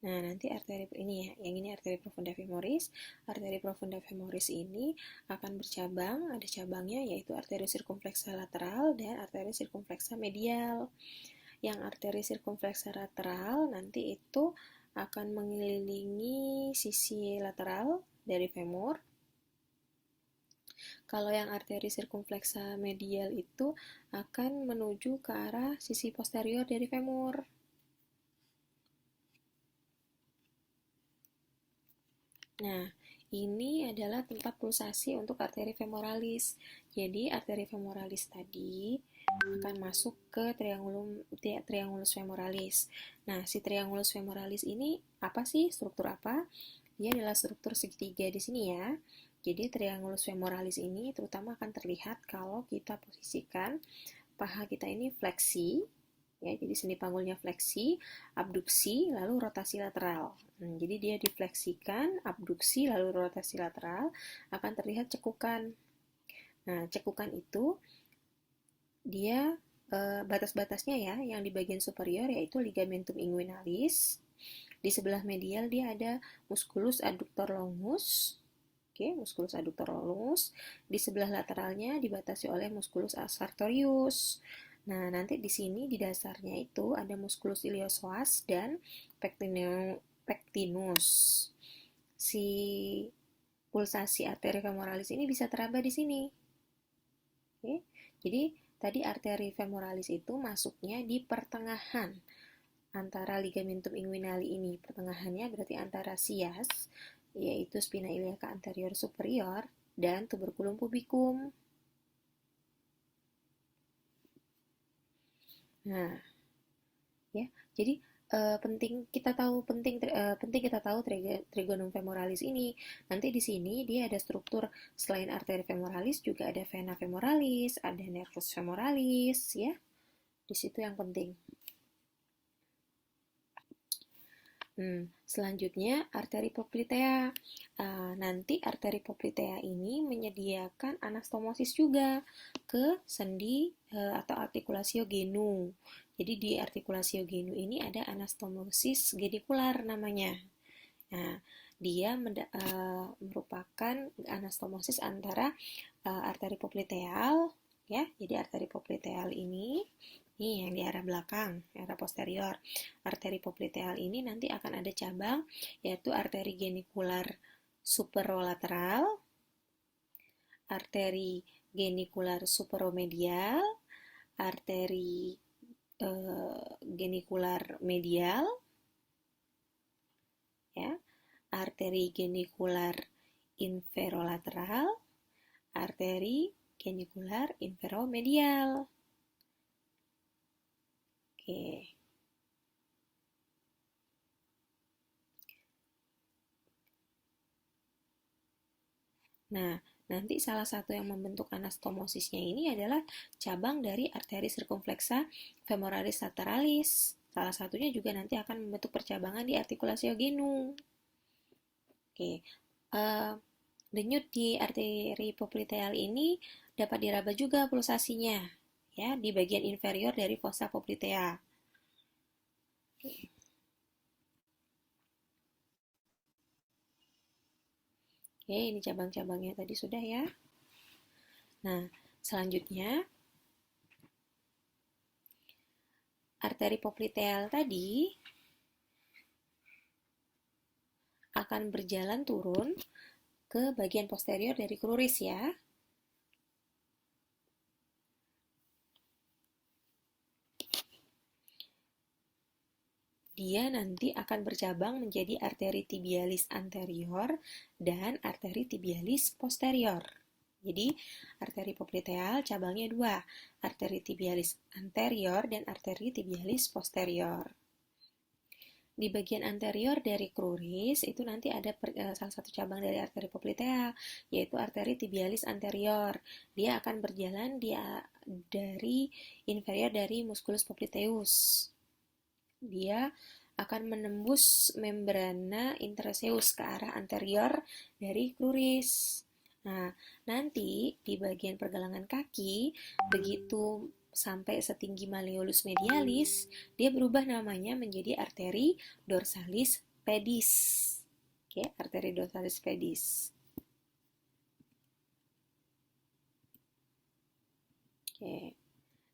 Nah, nanti arteri ini ya, yang ini arteri profunda femoris. Arteri profunda femoris ini akan bercabang, ada cabangnya yaitu arteri circumflexa lateral dan arteri circumflexa medial. Yang arteri circumflexa lateral nanti itu akan mengelilingi sisi lateral dari femur. Kalau yang arteri circumflexa medial itu akan menuju ke arah sisi posterior dari femur. Nah, ini adalah tempat pulsasi untuk arteri femoralis. Jadi, arteri femoralis tadi akan masuk ke triangulus femoralis. Nah, si triangulus femoralis ini apa sih? Struktur apa? Dia adalah struktur segitiga di sini ya. Jadi, triangulus femoralis ini terutama akan terlihat kalau kita posisikan paha kita ini fleksi, ya, jadi sendi panggulnya fleksi, abduksi, lalu rotasi lateral. Jadi dia difleksikan, abduksi, lalu rotasi lateral, akan terlihat cekukan. Nah, cekukan itu dia batas-batasnya ya, yang di bagian superior yaitu ligamentum inguinalis. Di sebelah medial dia ada musculus adductor longus. Oke, musculus adductor longus. Di sebelah lateralnya dibatasi oleh musculus sartorius. Nah, nanti di sini di dasarnya itu ada musculus iliopsoas dan pectinus. Si pulsasi arteri femoralis ini bisa teraba di sini. Oke, jadi tadi arteri femoralis itu masuknya di pertengahan antara ligamentum inguinali ini. Pertengahannya berarti antara sias, yaitu spina iliaca anterior superior, dan tuberculum pubicum. Nah, ya, jadi penting kita tahu trigonum femoralis ini. Nanti di sini dia ada struktur selain arteri femoralis juga ada vena femoralis, ada nervus femoralis, ya. Di situ yang penting. Selanjutnya arteri poplitea. Nanti arteri poplitea ini menyediakan anastomosis juga ke sendi atau artikulasio genu. Jadi di artikulasio genu ini ada anastomosis gedikular namanya. Nah, dia merupakan anastomosis antara arteri popliteal, ya. Jadi arteri popliteal ini yang di arah belakang, arah posterior. Arteri popliteal ini nanti akan ada cabang, yaitu arteri genikular superolateral, arteri genikular superomedial, arteri genikular medial, ya, arteri genikular inferolateral, arteri genikular inferomedial. Oke. Nah, nanti salah satu yang membentuk anastomosisnya ini adalah cabang dari arteri sirkumflexa femoralis lateralis. Salah satunya juga nanti akan membentuk percabangan di artikulasio genu. Oke, denyut di arteri popliteal ini dapat diraba juga pulsasinya, ya, di bagian inferior dari fossa poplitea. Oke. Oke, ini cabang-cabangnya tadi sudah ya. Nah, selanjutnya arteri popliteal tadi akan berjalan turun ke bagian posterior dari kruris ya. Dia nanti akan bercabang menjadi arteri tibialis anterior dan arteri tibialis posterior. Jadi, arteri popliteal cabangnya dua, arteri tibialis anterior dan arteri tibialis posterior. Di bagian anterior dari kruris itu nanti ada salah satu cabang dari arteri popliteal, yaitu arteri tibialis anterior. Dia akan berjalan dari inferior dari musculus popliteus. Dia akan menembus membrana interoseus ke arah anterior dari kruris. Nah, nanti di bagian pergelangan kaki, begitu sampai setinggi malleolus medialis, dia berubah namanya menjadi arteri dorsalis pedis. Oke, arteri dorsalis pedis. Oke.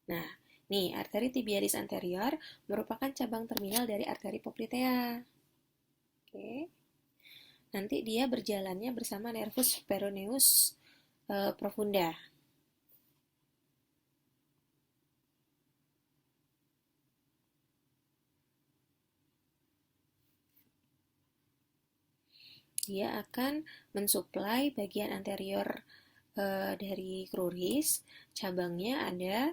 Nah, nih, arteri tibialis anterior merupakan cabang terminal dari arteri poplitea. Oke. Nanti dia berjalannya bersama nervus peroneus profunda. Dia akan mensuplai bagian anterior dari kruris. Cabangnya ada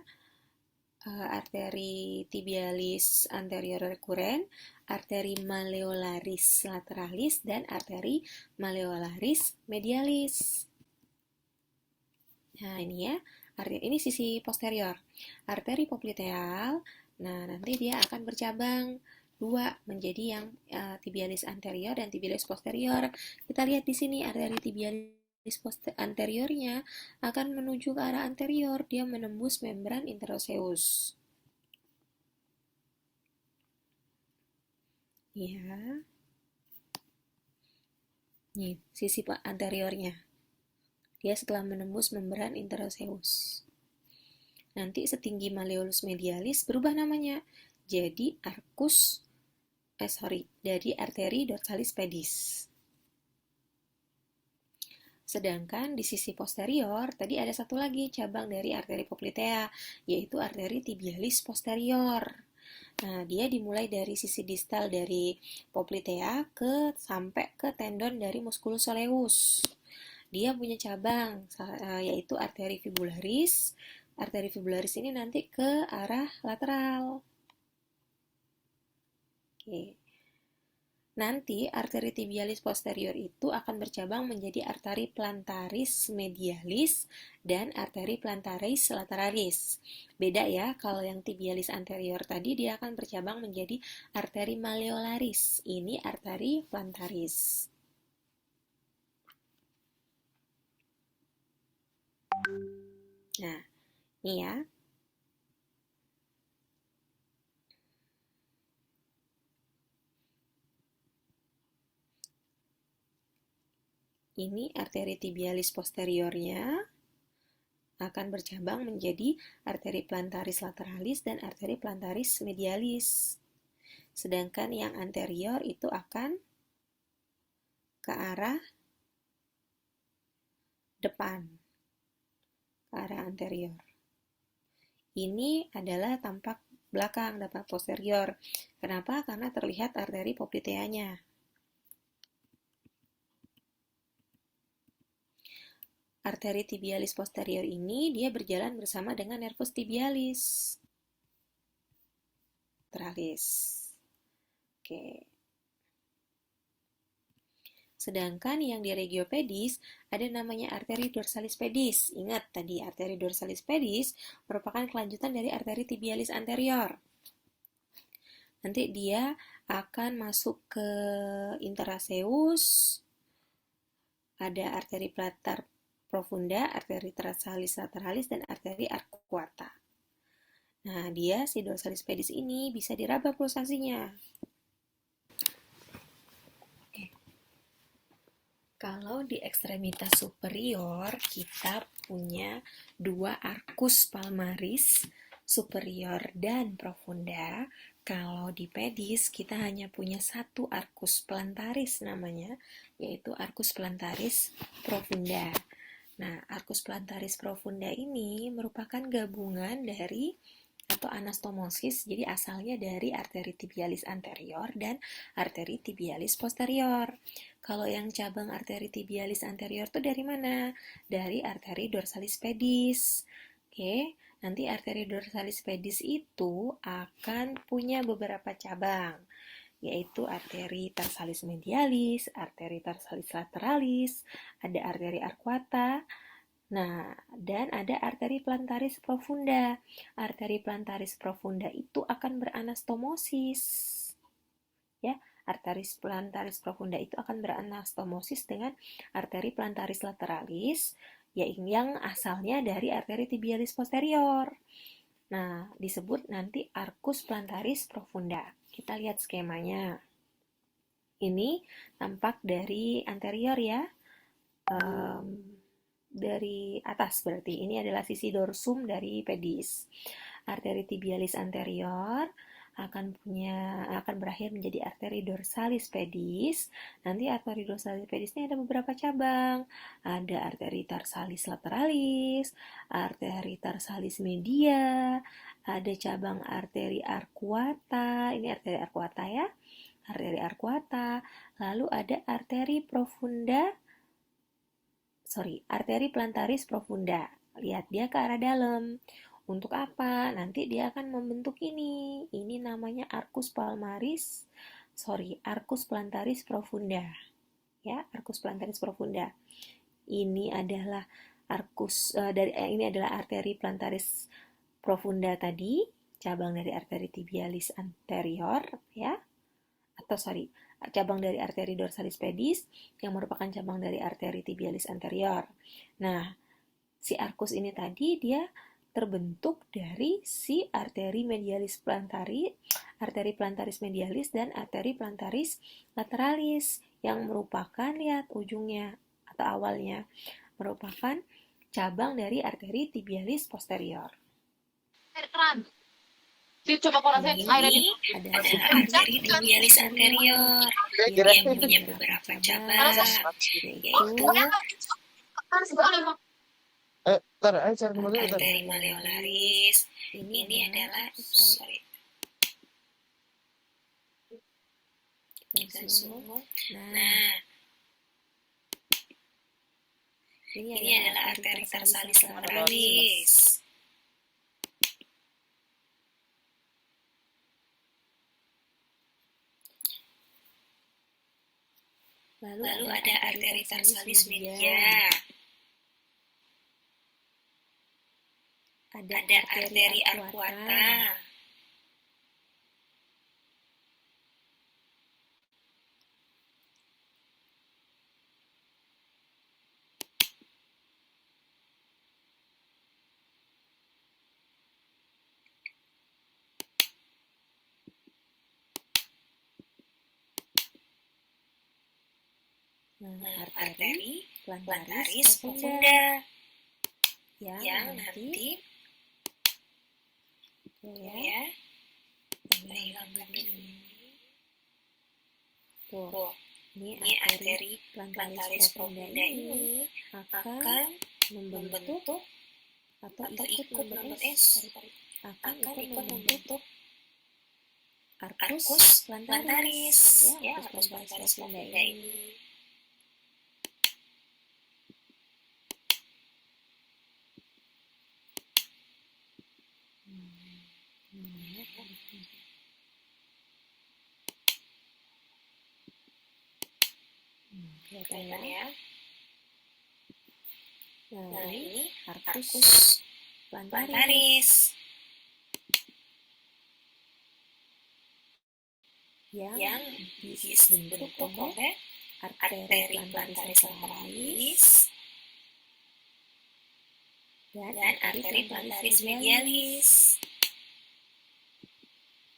arteri tibialis anterior rekuren, arteri malleolaris lateralis, dan arteri malleolaris medialis. Nah, ini ya, ini sisi posterior. Arteri popliteal, nah nanti dia akan bercabang dua menjadi yang tibialis anterior dan tibialis posterior. Kita lihat di sini arteri tibialis anteriornya akan menuju ke arah anterior, dia menembus membran interoseus. Ya. Nih, sisi anteriornya. Dia setelah menembus membran interoseus. Nanti setinggi malleolus medialis berubah namanya jadi dari arteri dorsalis pedis. Sedangkan di sisi posterior, tadi ada satu lagi cabang dari arteri poplitea, yaitu arteri tibialis posterior. Nah, dia dimulai dari sisi distal dari poplitea sampai ke tendon dari musculus soleus. Dia punya cabang, yaitu arteri fibularis. Arteri fibularis ini nanti ke arah lateral. Oke. Nanti arteri tibialis posterior itu akan bercabang menjadi arteri plantaris medialis dan arteri plantaris lateralis. Beda ya, kalau yang tibialis anterior tadi dia akan bercabang menjadi arteri malleolaris. Ini arteri plantaris. Nah, ini ya. Ini arteri tibialis posteriornya akan bercabang menjadi arteri plantaris lateralis dan arteri plantaris medialis. Sedangkan yang anterior itu akan ke arah depan, ke arah anterior. Ini adalah tampak belakang, tampak posterior. Kenapa? Karena terlihat arteri popliteanya. Arteri tibialis posterior ini dia berjalan bersama dengan nervus tibialis lateralis. Oke. Sedangkan yang di regiopedis ada namanya arteri dorsalis pedis. Ingat tadi arteri dorsalis pedis merupakan kelanjutan dari arteri tibialis anterior. Nanti dia akan masuk ke interaceus, ada arteri plantar profunda, arteri tarsalis lateralis, dan arteri arcuata. Nah, dia si dorsalis pedis ini bisa diraba pulsasinya. Kalau di ekstremitas superior, kita punya dua arcus palmaris, superior dan profunda. Kalau di pedis, kita hanya punya satu arcus plantaris namanya, yaitu arcus plantaris profunda. Nah, arcus plantaris profunda ini merupakan gabungan dari atau anastomosis, jadi asalnya dari arteri tibialis anterior dan arteri tibialis posterior. Kalau yang cabang arteri tibialis anterior itu dari mana? Dari arteri dorsalis pedis. Oke, nanti arteri dorsalis pedis itu akan punya beberapa cabang, yaitu arteri tarsalis medialis, arteri tarsalis lateralis, ada arteri arcuata. Nah, dan ada arteri plantaris profunda. Arteri plantaris profunda itu akan beranastomosis. Ya, arteri plantaris profunda itu akan beranastomosis dengan arteri plantaris lateralis, yang asalnya dari arteri tibialis posterior. Nah, disebut nanti arcus plantaris profunda. Kita lihat skemanya. Ini tampak dari anterior ya. Dari atas berarti ini adalah sisi dorsum dari pedis. Arteri tibialis anterior akan berakhir menjadi arteri dorsalis pedis. Nanti arteri dorsalis pedis ini ada beberapa cabang. Ada arteri tarsalis lateralis, arteri tarsalis media, ada cabang arteri arcuata. Ini arteri arcuata ya. Arteri arcuata. Lalu ada arteri arteri plantaris profunda. Lihat dia ke arah dalam. Untuk apa? Nanti dia akan membentuk ini. Ini namanya arcus plantaris profunda. Ya, arcus plantaris profunda. Ini adalah ini adalah arteri plantaris profunda tadi, cabang dari arteri tibialis anterior, ya. Cabang dari arteri dorsalis pedis yang merupakan cabang dari arteri tibialis anterior. Nah, si arcus ini tadi dia terbentuk dari si arteri plantaris medialis dan arteri plantaris lateralis yang merupakan, lihat ujungnya atau awalnya, merupakan cabang dari arteri tibialis posterior. Coba kalau saya Ini adalah arteri tibialis anterior yang punya beberapa cabang, yaitu arteri maleolaris. Ini adalah kita zoom. Nah, ini adalah arteri tarsalis lateralis. Lalu ada arteri tarsalis media. Ada arteri arcuata. Nah, arteri plantaris profunda yang nanti ya hilangkan dulu. Tuh, ini arteri plantaris profunda ini akan membentuk atau ikut membentuk arkus plantaris ya, arkus plantaris profunda ini. Kelihatan ya. Nah, ini arkus plantaris yang dibentuk oleh arteri plantaris lateralis dan arteri plantaris medialis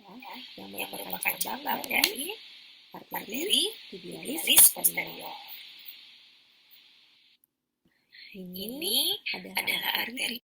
ya, yang merupakan cabang dari arteri tibialis posterior. Ini adalah arteri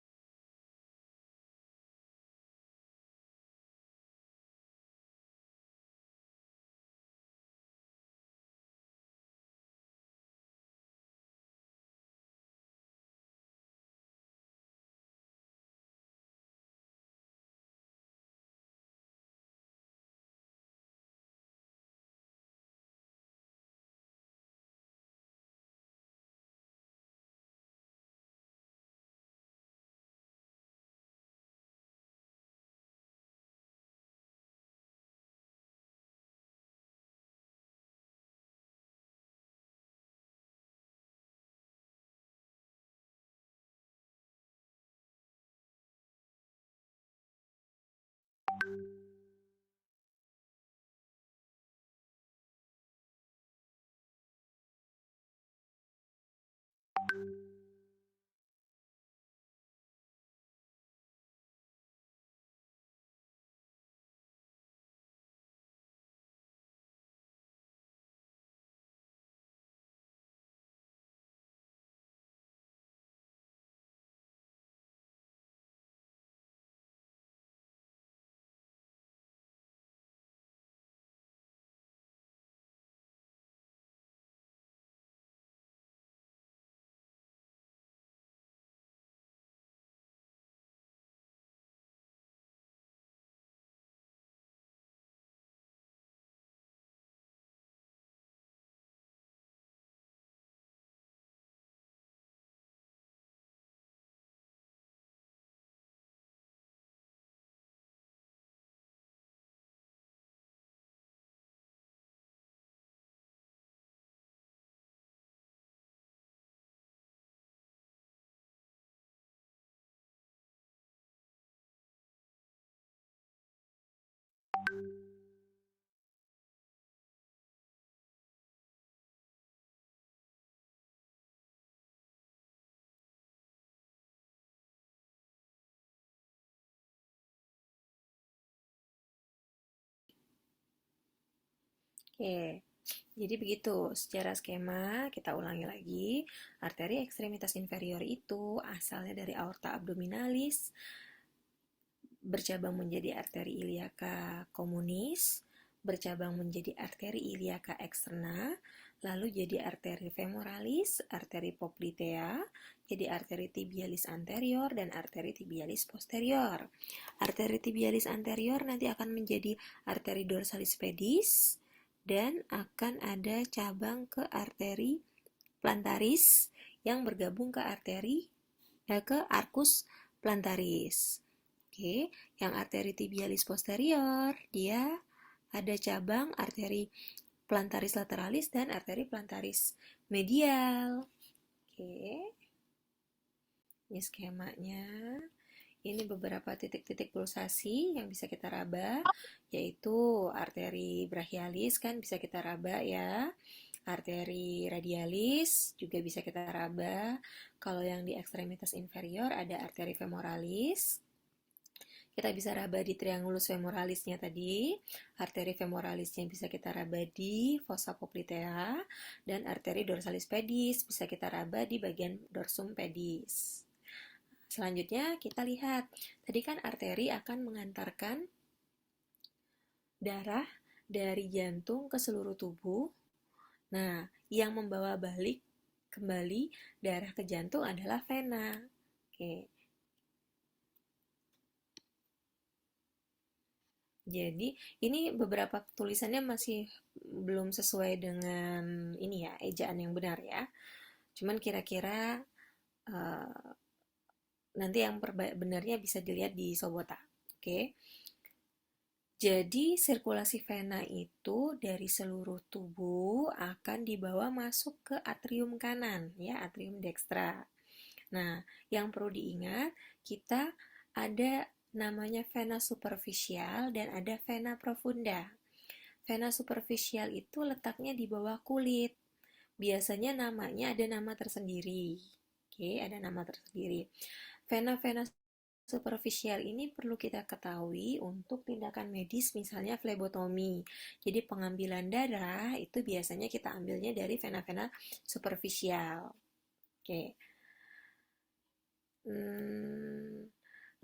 Oke, jadi begitu secara skema kita ulangi lagi. Arteri ekstremitas inferior itu asalnya dari aorta abdominalis, bercabang menjadi arteri iliaca communis, bercabang menjadi arteri iliaca externa, lalu jadi arteri femoralis, arteri poplitea, jadi arteri tibialis anterior dan arteri tibialis posterior. Arteri tibialis anterior nanti akan menjadi arteri dorsalis pedis dan akan ada cabang ke arteri plantaris yang bergabung ke arkus plantaris. Oke, yang arteri tibialis posterior dia ada cabang arteri plantaris lateralis dan arteri plantaris medial. Oke, ini skemanya. Ini beberapa titik-titik pulsasi yang bisa kita raba, yaitu arteri brachialis kan bisa kita raba ya. Arteri radialis juga bisa kita raba. Kalau yang di ekstremitas inferior ada arteri femoralis. Kita bisa raba di triangulus femoralisnya tadi, arteri femoralisnya bisa kita raba di fossa poplitea, dan arteri dorsalis pedis bisa kita raba di bagian dorsum pedis. Selanjutnya kita lihat, tadi kan arteri akan mengantarkan darah dari jantung ke seluruh tubuh. Nah, yang membawa balik kembali darah ke jantung adalah vena. Oke. Jadi, ini beberapa tulisannya masih belum sesuai dengan ini ya, ejaan yang benar ya. Cuman kira-kira nanti yang benarnya bisa dilihat di Sobota. Oke. Jadi, sirkulasi vena itu dari seluruh tubuh akan dibawa masuk ke atrium kanan, ya, atrium dextra. Nah, yang perlu diingat, kita ada namanya vena superficial dan ada vena profunda. Vena superficial itu letaknya di bawah kulit. Biasanya namanya ada nama tersendiri. Oke, ada nama tersendiri. Vena-vena superficial ini perlu kita ketahui untuk tindakan medis, misalnya flebotomi. Jadi pengambilan darah itu biasanya kita ambilnya dari vena-vena superficial. Oke.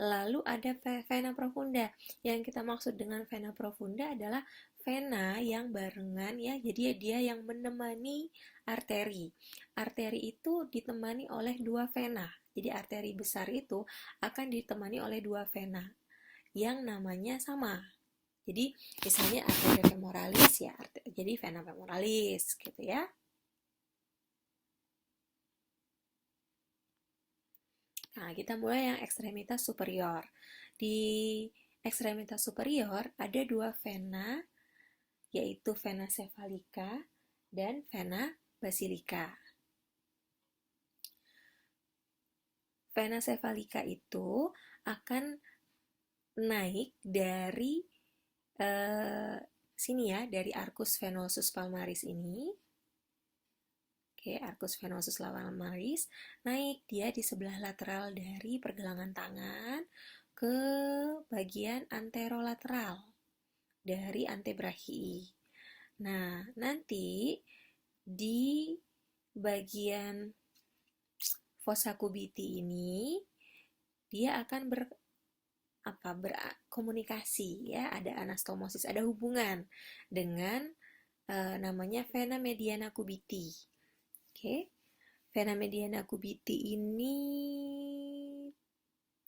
Lalu ada vena profunda. Yang kita maksud dengan vena profunda adalah vena yang barengan ya. Jadi dia yang menemani arteri. Arteri itu ditemani oleh dua vena. Jadi arteri besar itu akan ditemani oleh dua vena yang namanya sama. Jadi misalnya arteri femoralis ya, jadi vena femoralis gitu ya. Nah, kita mulai yang ekstremitas superior. Di ekstremitas superior ada dua vena, yaitu vena cephalica dan vena basilica. Vena cephalica itu akan naik dari sini ya, dari arcus venosus palmaris ini. Oke, arcus venosus palmaris naik dia di sebelah lateral dari pergelangan tangan ke bagian anterolateral dari antebrachii. Nah, nanti di bagian fossa cubiti ini dia akan berkomunikasi ya, ada anastomosis, ada hubungan dengan namanya vena mediana cubiti. Oke. Vena mediana cubiti ini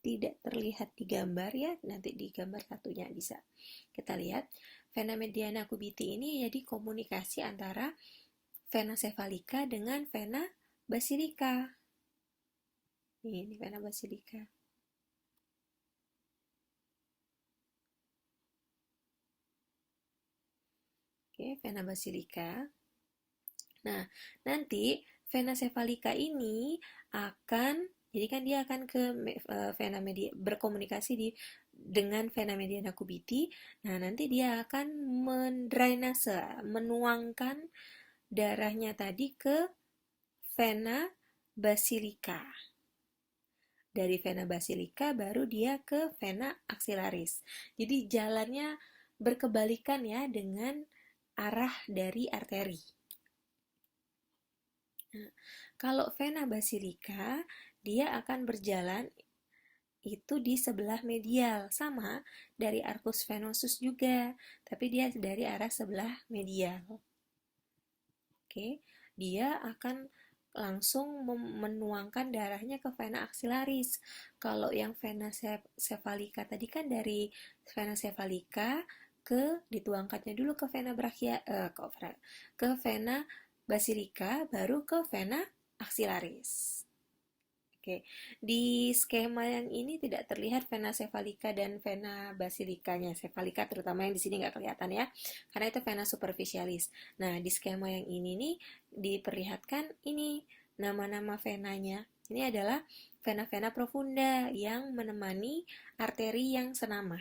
tidak terlihat di gambar ya, nanti di gambar satunya bisa kita lihat. Vena mediana cubiti ini jadi komunikasi antara vena cephalica dengan vena basilica. Ini vena basilica. Oke, vena basilica. Nah, nanti vena cephalica ini akan, jadi kan dia akan ke vena media, berkomunikasi dengan vena mediana cubiti. Nah, nanti dia akan mendrainase, menuangkan darahnya tadi ke vena basilica. Dari vena basilica baru dia ke vena axillaris. Jadi jalannya berkebalikan ya dengan arah dari arteri. Nah, kalau vena basilica dia akan berjalan itu di sebelah medial, sama dari arcus venosus juga, tapi dia dari arah sebelah medial. Oke, dia akan langsung menuangkan darahnya ke vena axillaris. Kalau yang vena cephalica tadi kan dari vena cephalica dituangkannya dulu ke vena ke vena basilica, baru ke vena axillaris. Oke, di skema yang ini tidak terlihat vena cephalica dan vena basilicanya. Cephalica terutama yang di sini nggak kelihatan ya, karena itu vena superficialis. Nah, di skema yang ini nih diperlihatkan ini nama-nama venanya. Ini adalah vena-vena profunda yang menemani arteri yang senama.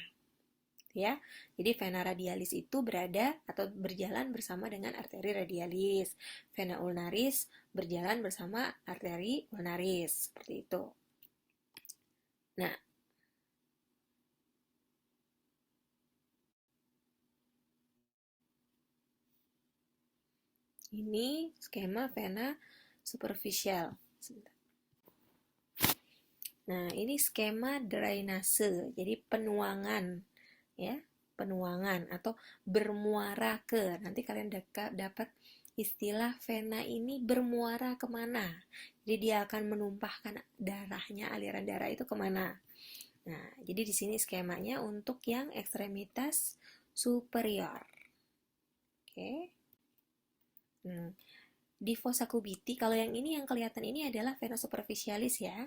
Ya, jadi vena radialis itu berada atau berjalan bersama dengan arteri radialis. Vena ulnaris berjalan bersama arteri ulnaris, seperti itu. Nah, Ini skema vena superficial. Sebentar. Nah, ini skema drainase, jadi penuangan, ya, penuangan atau bermuara ke. Nanti kalian dapat istilah vena ini bermuara kemana. Jadi dia akan menumpahkan darahnya, aliran darah itu kemana. Nah, jadi di sini skemanya untuk yang ekstremitas superior. Oke. Di fossa cubiti, kalau yang ini yang kelihatan ini adalah vena superficialis ya.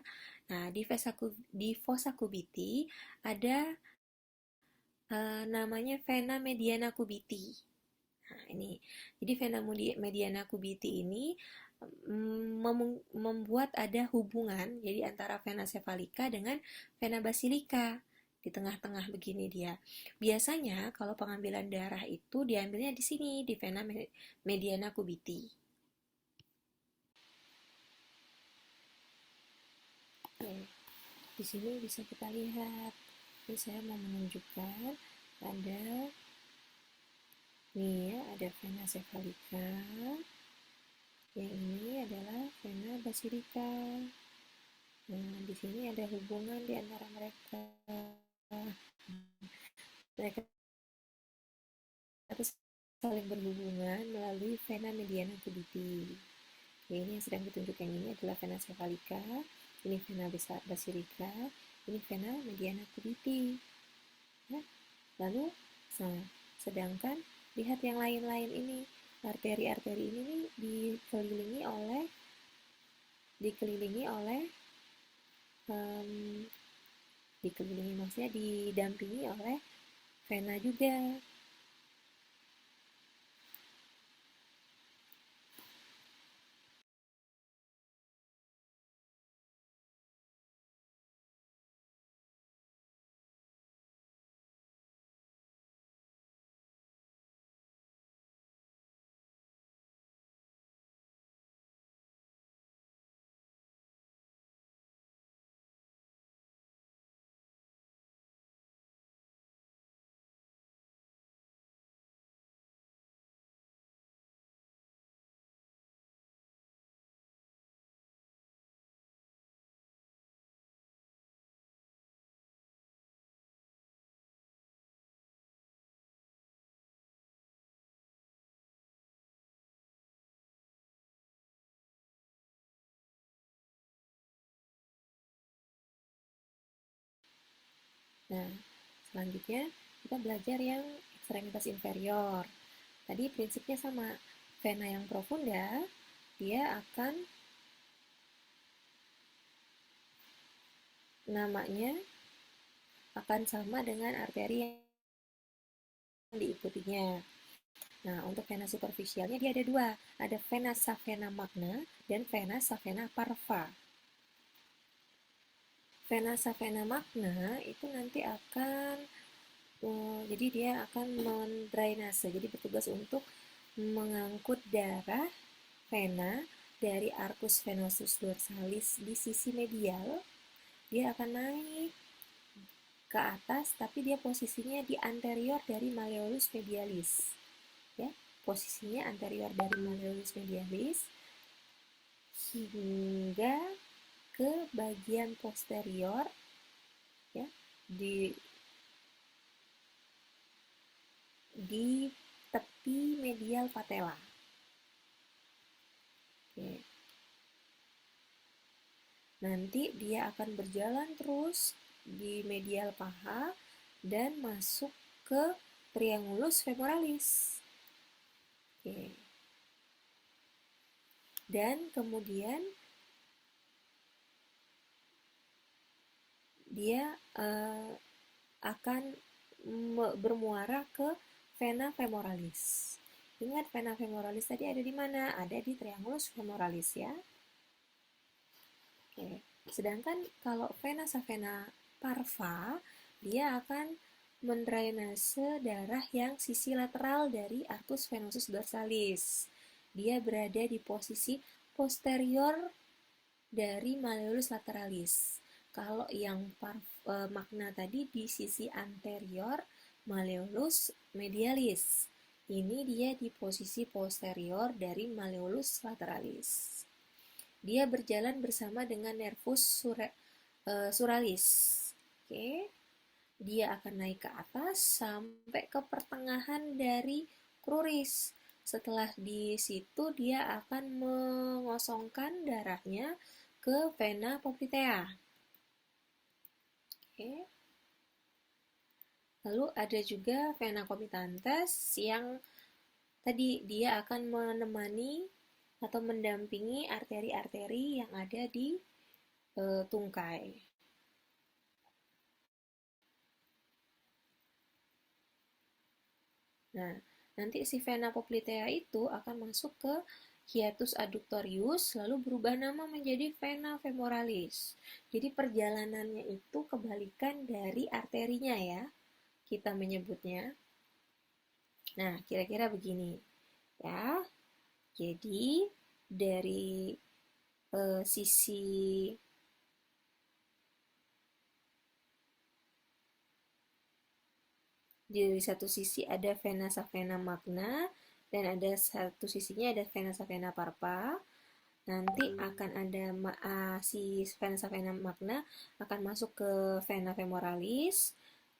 Nah, di fossa cubiti ada namanya vena mediana cubiti. Nah, ini. Jadi vena mediana cubiti ini membuat ada hubungan jadi antara vena cephalica dengan vena basilica. Di tengah-tengah begini dia. Biasanya kalau pengambilan darah itu diambilnya di sini, di vena mediana cubiti. Oke, di sini bisa kita lihat. Ini saya mau menunjukkan ada nih ya, ada vena cephalica. Yang ini adalah vena basilica. Nah, di sini ada hubungan di antara mereka. Mereka harus saling berhubungan melalui vena mediana cubiti. Ya, ini yang sedang ditunjuk yang ini adalah vena cephalica, ini vena basilica, ini vena mediana cubiti. Ya. Lalu, sedangkan lihat yang lain-lain ini, arteri-arteri ini nih dikelilingi maksudnya didampingi oleh vena juga. Nah, selanjutnya kita belajar yang ekstremitas inferior. Tadi prinsipnya sama, vena yang profunda dia akan namanya akan sama dengan arteri yang diikutinya. Nah, untuk vena superficialnya dia ada dua, ada vena savena magna dan vena savena parva. Vena savena magna itu nanti akan jadi dia akan mendrainase, jadi bertugas untuk mengangkut darah vena dari arcus venosus dorsalis di sisi medial. Dia akan naik ke atas, tapi dia posisinya di anterior dari malleolus medialis. Ya, posisinya anterior dari malleolus medialis hingga ke bagian posterior, ya, di tepi medial patella. Oke. Nanti dia akan berjalan terus di medial paha dan masuk ke triangulus femoralis. Oke. Dan kemudian dia akan bermuara ke vena femoralis. Ingat vena femoralis tadi ada di mana? Ada di triangulus femoralis ya. Oke. Sedangkan kalau vena savena parva, dia akan mendrainase darah yang sisi lateral dari arcus venosus dorsalis. Dia berada di posisi posterior dari malleolus lateralis. Kalau yang magna tadi di sisi anterior malleolus medialis. Ini dia di posisi posterior dari malleolus lateralis. Dia berjalan bersama dengan nervus suralis. Oke. Dia akan naik ke atas sampai ke pertengahan dari kruris. Setelah di situ dia akan mengosongkan darahnya ke vena poplitea. Oke. Lalu ada juga vena comitantes yang tadi dia akan menemani atau mendampingi arteri-arteri yang ada di tungkai. Nah, nanti si vena poplitea itu akan masuk ke hiatus adductorius, lalu berubah nama menjadi vena femoralis. Jadi perjalanannya itu kebalikan dari arterinya ya, kita menyebutnya. Nah, kira-kira begini ya. Jadi dari sisi di satu sisi ada vena savena magna dan ada satu sisinya ada vena savena parva. Nanti akan ada si vena savena magna akan masuk ke vena femoralis.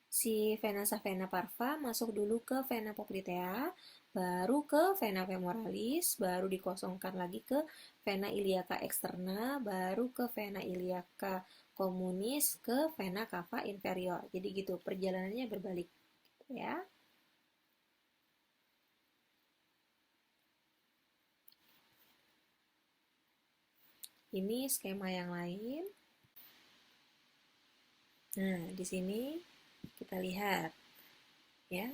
Si vena savena parva masuk dulu ke vena poplitea, baru ke vena femoralis, baru dikosongkan lagi ke vena iliaca externa, baru ke vena iliaca communis, ke vena cava inferior. Jadi gitu, perjalanannya berbalik ya. Ini skema yang lain. Nah, di sini kita lihat ya.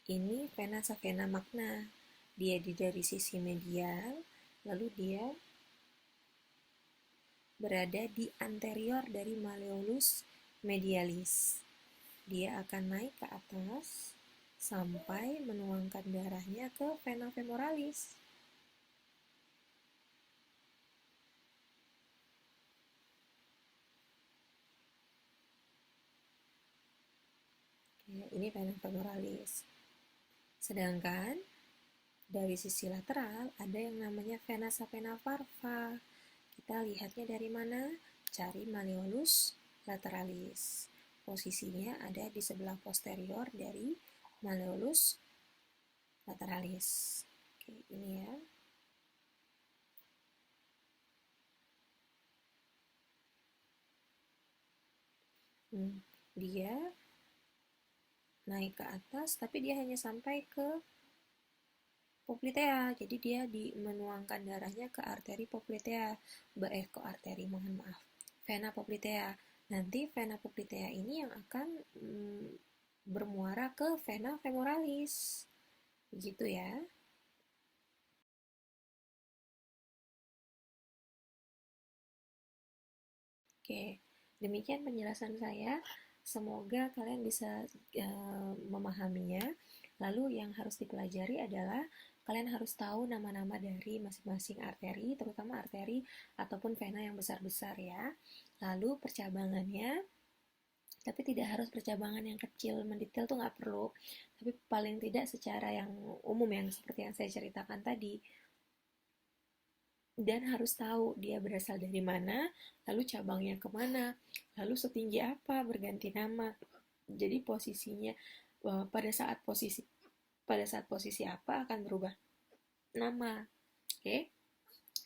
Ini vena savena magna. Dia dari sisi medial, lalu dia berada di anterior dari malleolus medialis. Dia akan naik ke atas sampai menuangkan darahnya ke vena femoralis. Ini vena femoralis. Sedangkan dari sisi lateral ada yang namanya vena savena parva. Kita lihatnya dari mana? Cari malleolus lateralis. Posisinya ada di sebelah posterior dari malleolus lateralis. Oke, ini ya. Dia naik ke atas, tapi dia hanya sampai ke poplitea. Jadi dia menuangkan darahnya ke arteri poplitea. Ke arteri, mohon maaf. Vena poplitea. Nanti vena poplitea ini yang akan bermuara ke vena femoralis. Begitu ya. Oke, demikian penjelasan saya. Semoga kalian bisa memahaminya. Lalu yang harus dipelajari adalah kalian harus tahu nama-nama dari masing-masing arteri, terutama arteri ataupun vena yang besar-besar ya. Lalu percabangannya, tapi tidak harus percabangan yang kecil, mendetail tuh nggak perlu. Tapi paling tidak secara yang umum yang seperti yang saya ceritakan tadi. Dan harus tahu dia berasal dari mana, lalu cabangnya kemana, lalu setinggi apa, berganti nama. Jadi posisinya pada saat posisi apa akan berubah nama. Oke,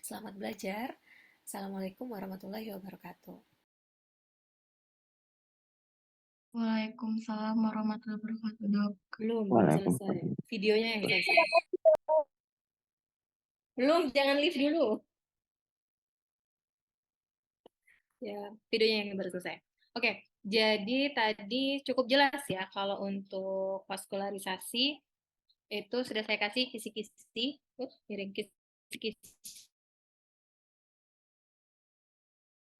selamat belajar. Assalamualaikum warahmatullahi wabarakatuh. Waalaikumsalam warahmatullahi wabarakatuh, Dok. Belum selesai. Videonya yang selesai. Belum, jangan leave dulu. Ya, videonya yang baru selesai. Oke, jadi tadi cukup jelas ya kalau untuk vaskularisasi itu sudah saya kasih kisi-kisi, miring kisi-kisi.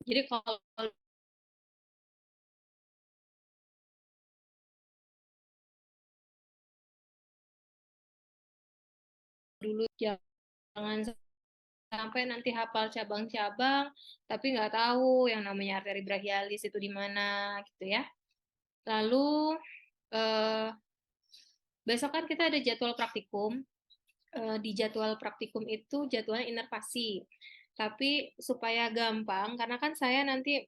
Jadi kalau dulu jangan sampai nanti hafal cabang-cabang, tapi nggak tahu yang namanya arteri brachialis itu di mana, gitu ya. Lalu besok kan kita ada jadwal praktikum. Di jadwal praktikum itu jadwalnya inervasi. Tapi supaya gampang, karena kan saya nanti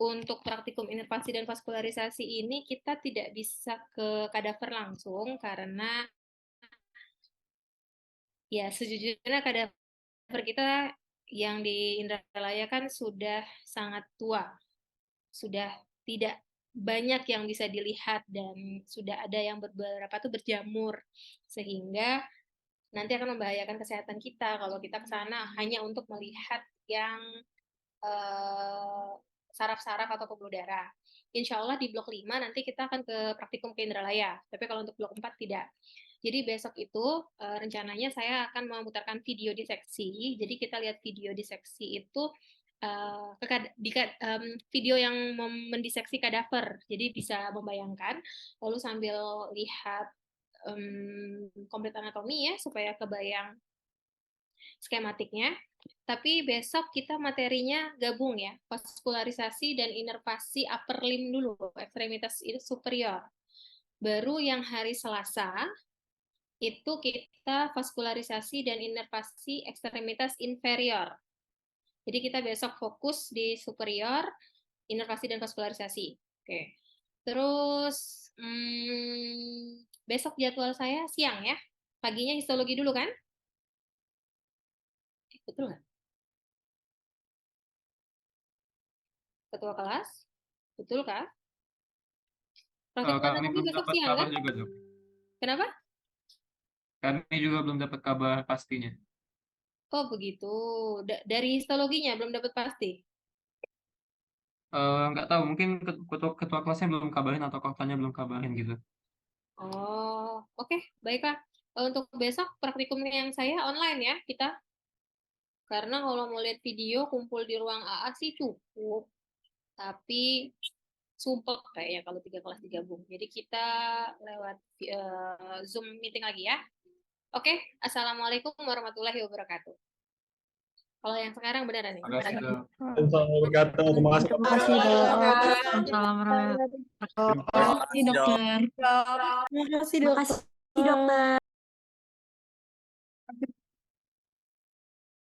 untuk praktikum inervasi dan vaskularisasi ini kita tidak bisa ke kadaver langsung karena ya sejujurnya kadaver kita yang di Indralaya kan sudah sangat tua, sudah tidak banyak yang bisa dilihat dan sudah ada yang beberapa tuh berjamur sehingga nanti akan membahayakan kesehatan kita kalau kita ke sana hanya untuk melihat yang saraf-saraf atau pembuluh darah. Insya Allah di blok 5 nanti kita akan ke praktikum ke Indralaya, tapi kalau untuk blok 4 tidak. Jadi besok itu rencananya saya akan memutarkan video diseksi, jadi kita lihat video diseksi itu video yang mendiseksi kadaver, jadi bisa membayangkan, lalu sambil lihat komplit anatomi ya, supaya kebayang skematiknya. Tapi besok kita materinya gabung ya, vaskularisasi dan inervasi upper limb dulu, ekstremitas superior. Baru yang hari Selasa, itu kita vaskularisasi dan inervasi ekstremitas inferior. Jadi kita besok fokus di superior, inervasi dan vaskularisasi. Oke. Terus besok jadwal saya siang ya. Paginya histologi dulu kan? Betul nggak? Ketua kelas? Betul kah? Praktik Kami anatomi belum besok dapat siang kabar kan? juga, Dok. Kenapa? Kami juga belum dapat kabar pastinya. Oh begitu. Dari histologinya belum dapat pasti. Nggak tahu, mungkin ketua kelasnya belum kabarin atau kakaknya belum kabarin gitu. Oh, oke, baiklah. Untuk besok praktikum yang saya online ya kita. Karena kalau mau lihat video kumpul di ruang AA sih cukup. Tapi sumpah kayaknya kalau 3 kelas digabung. Jadi kita lewat Zoom meeting lagi ya. Oke, Assalamualaikum warahmatullahi wabarakatuh. Kalau yang sekarang beneran nih. Terima kasih, Dok. Wabarakatuh. Terima kasih. Terima kasih, Dok. Salam warahmatullahi wabarakatuh. Terima kasih, Dokter. Terima kasih, Terima kasih dokter.